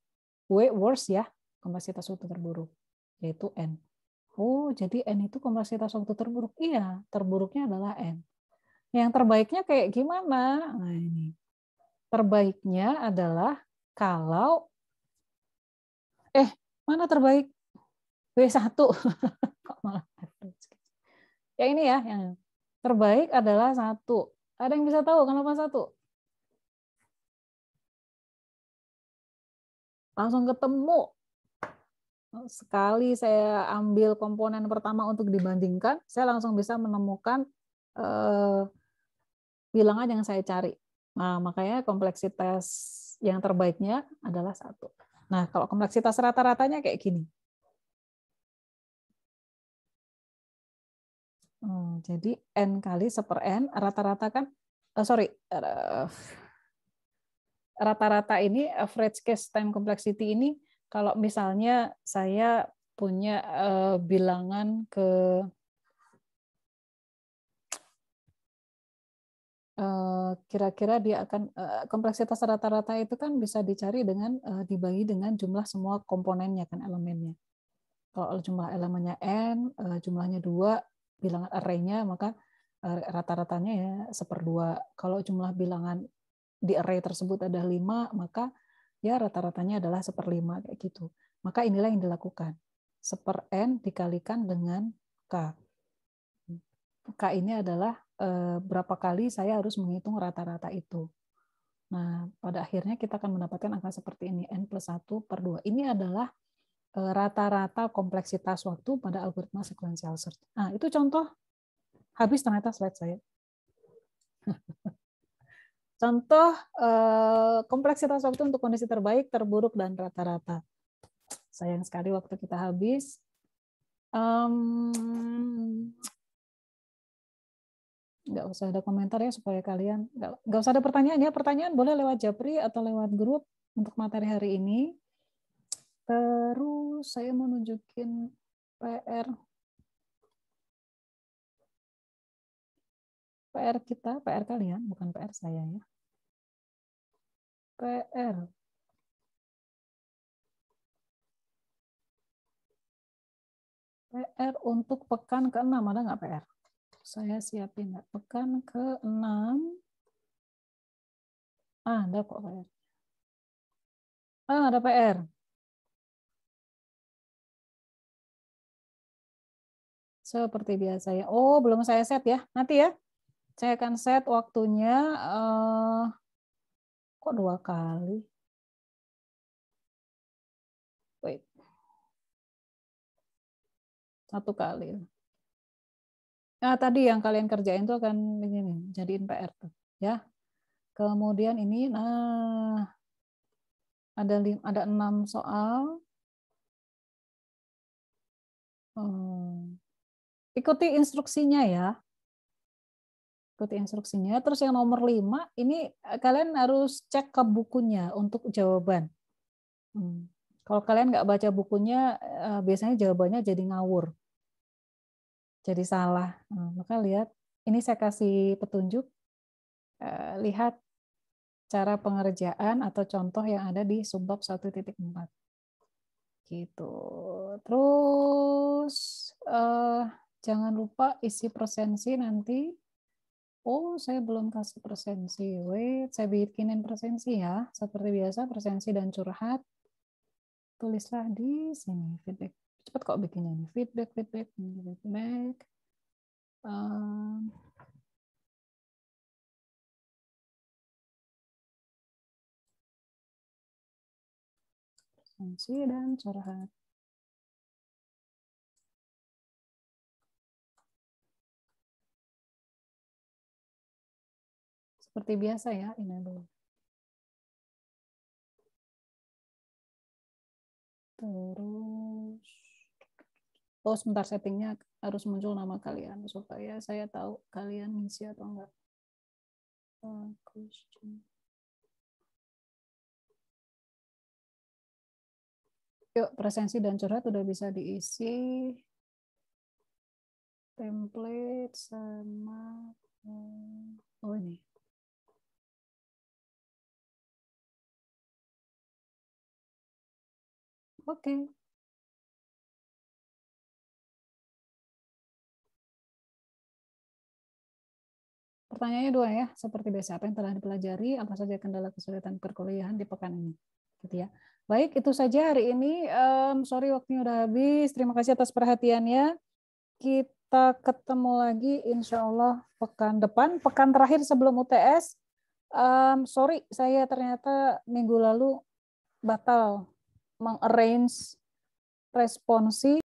W worst ya, kompleksitas waktu terburuk, yaitu N. Oh, jadi N itu kompleksitas waktu terburuk. Iya, terburuknya adalah N. Yang terbaiknya kayak gimana? Nah, ini. Terbaiknya adalah kalau mana terbaik? W1. Kok malah ya ini ya, yang terbaik adalah 1. Ada yang bisa tahu kenapa 1? Langsung ketemu. Sekali saya ambil komponen pertama untuk dibandingkan, saya langsung bisa menemukan bilangan yang saya cari. Nah, makanya kompleksitas yang terbaiknya adalah 1. Nah, kalau kompleksitas rata-ratanya kayak gini. Jadi N kali 1/N, rata-rata kan, rata-rata ini average case time complexity ini, kalau misalnya saya punya bilangan kira-kira dia akan kompleksitas rata-rata itu kan bisa dicari dengan dibagi dengan jumlah semua komponennya kan, elemennya. Kalau jumlah elemennya n, jumlahnya 2, bilangan array-nya, maka rata-ratanya ya 1/2. Kalau jumlah bilangan di array tersebut ada 5, maka ya rata-ratanya adalah 1/5 kayak gitu. Maka inilah yang dilakukan. 1/n dikalikan dengan k. K ini adalah berapa kali saya harus menghitung rata-rata itu. Nah, pada akhirnya kita akan mendapatkan angka seperti ini, n+1/2. Ini adalah rata-rata kompleksitas waktu pada algoritma sequential search. Nah, itu contoh, habis ternyata slide saya. Contoh kompleksitas waktu untuk kondisi terbaik, terburuk, dan rata-rata. Sayang sekali waktu kita habis. Nggak usah ada komentar ya, supaya kalian nggak usah ada pertanyaan ya. Pertanyaan boleh lewat Japri atau lewat grup untuk materi hari ini. Terus saya mau nunjukin PR kita, PR kalian, bukan PR saya ya. PR untuk pekan ke-6, ada nggak PR? Saya siapin nggak? Pekan ke-6. Ada kok PR. Ada PR. Seperti biasa ya. Oh, belum saya set ya. Nanti ya. Saya akan set waktunya. Kok 2 kali? Wait. 1 kali. Nah, tadi yang kalian kerjain tuh akan ini jadiin PR tuh, ya. Kemudian ini, nah, ada 6 soal. Ikuti instruksinya ya. Ikuti instruksinya. Terus yang nomor 5, ini kalian harus cek ke bukunya untuk jawaban. Kalau kalian nggak baca bukunya, biasanya jawabannya jadi ngawur. Jadi salah. Maka lihat, ini saya kasih petunjuk. Lihat cara pengerjaan atau contoh yang ada di subbab 1.4. Gitu. Terus jangan lupa isi presensi nanti. Oh, saya belum kasih presensi. Wait, saya bikinin presensi ya. Seperti biasa, presensi dan curhat. Tulislah di sini feedback. Cepat kok bikinnya nih. Feedback. Presensi dan curhat. Seperti biasa ya, enable. Terus, oh sebentar, settingnya harus muncul nama kalian supaya saya tahu kalian ngisi atau enggak. Yuk, presensi dan curhat udah bisa diisi. Template sama oh ini. Oke. Pertanyaannya 2 ya, seperti biasa, apa yang telah dipelajari, apa saja kendala kesulitan perkuliahan di pekan ini, gitu ya. Baik, itu saja hari ini. Sorry waktunya udah habis. Terima kasih atas perhatiannya. Kita ketemu lagi insya Allah pekan depan, pekan terakhir sebelum UTS. Sorry, saya ternyata minggu lalu batal mengarrange responsi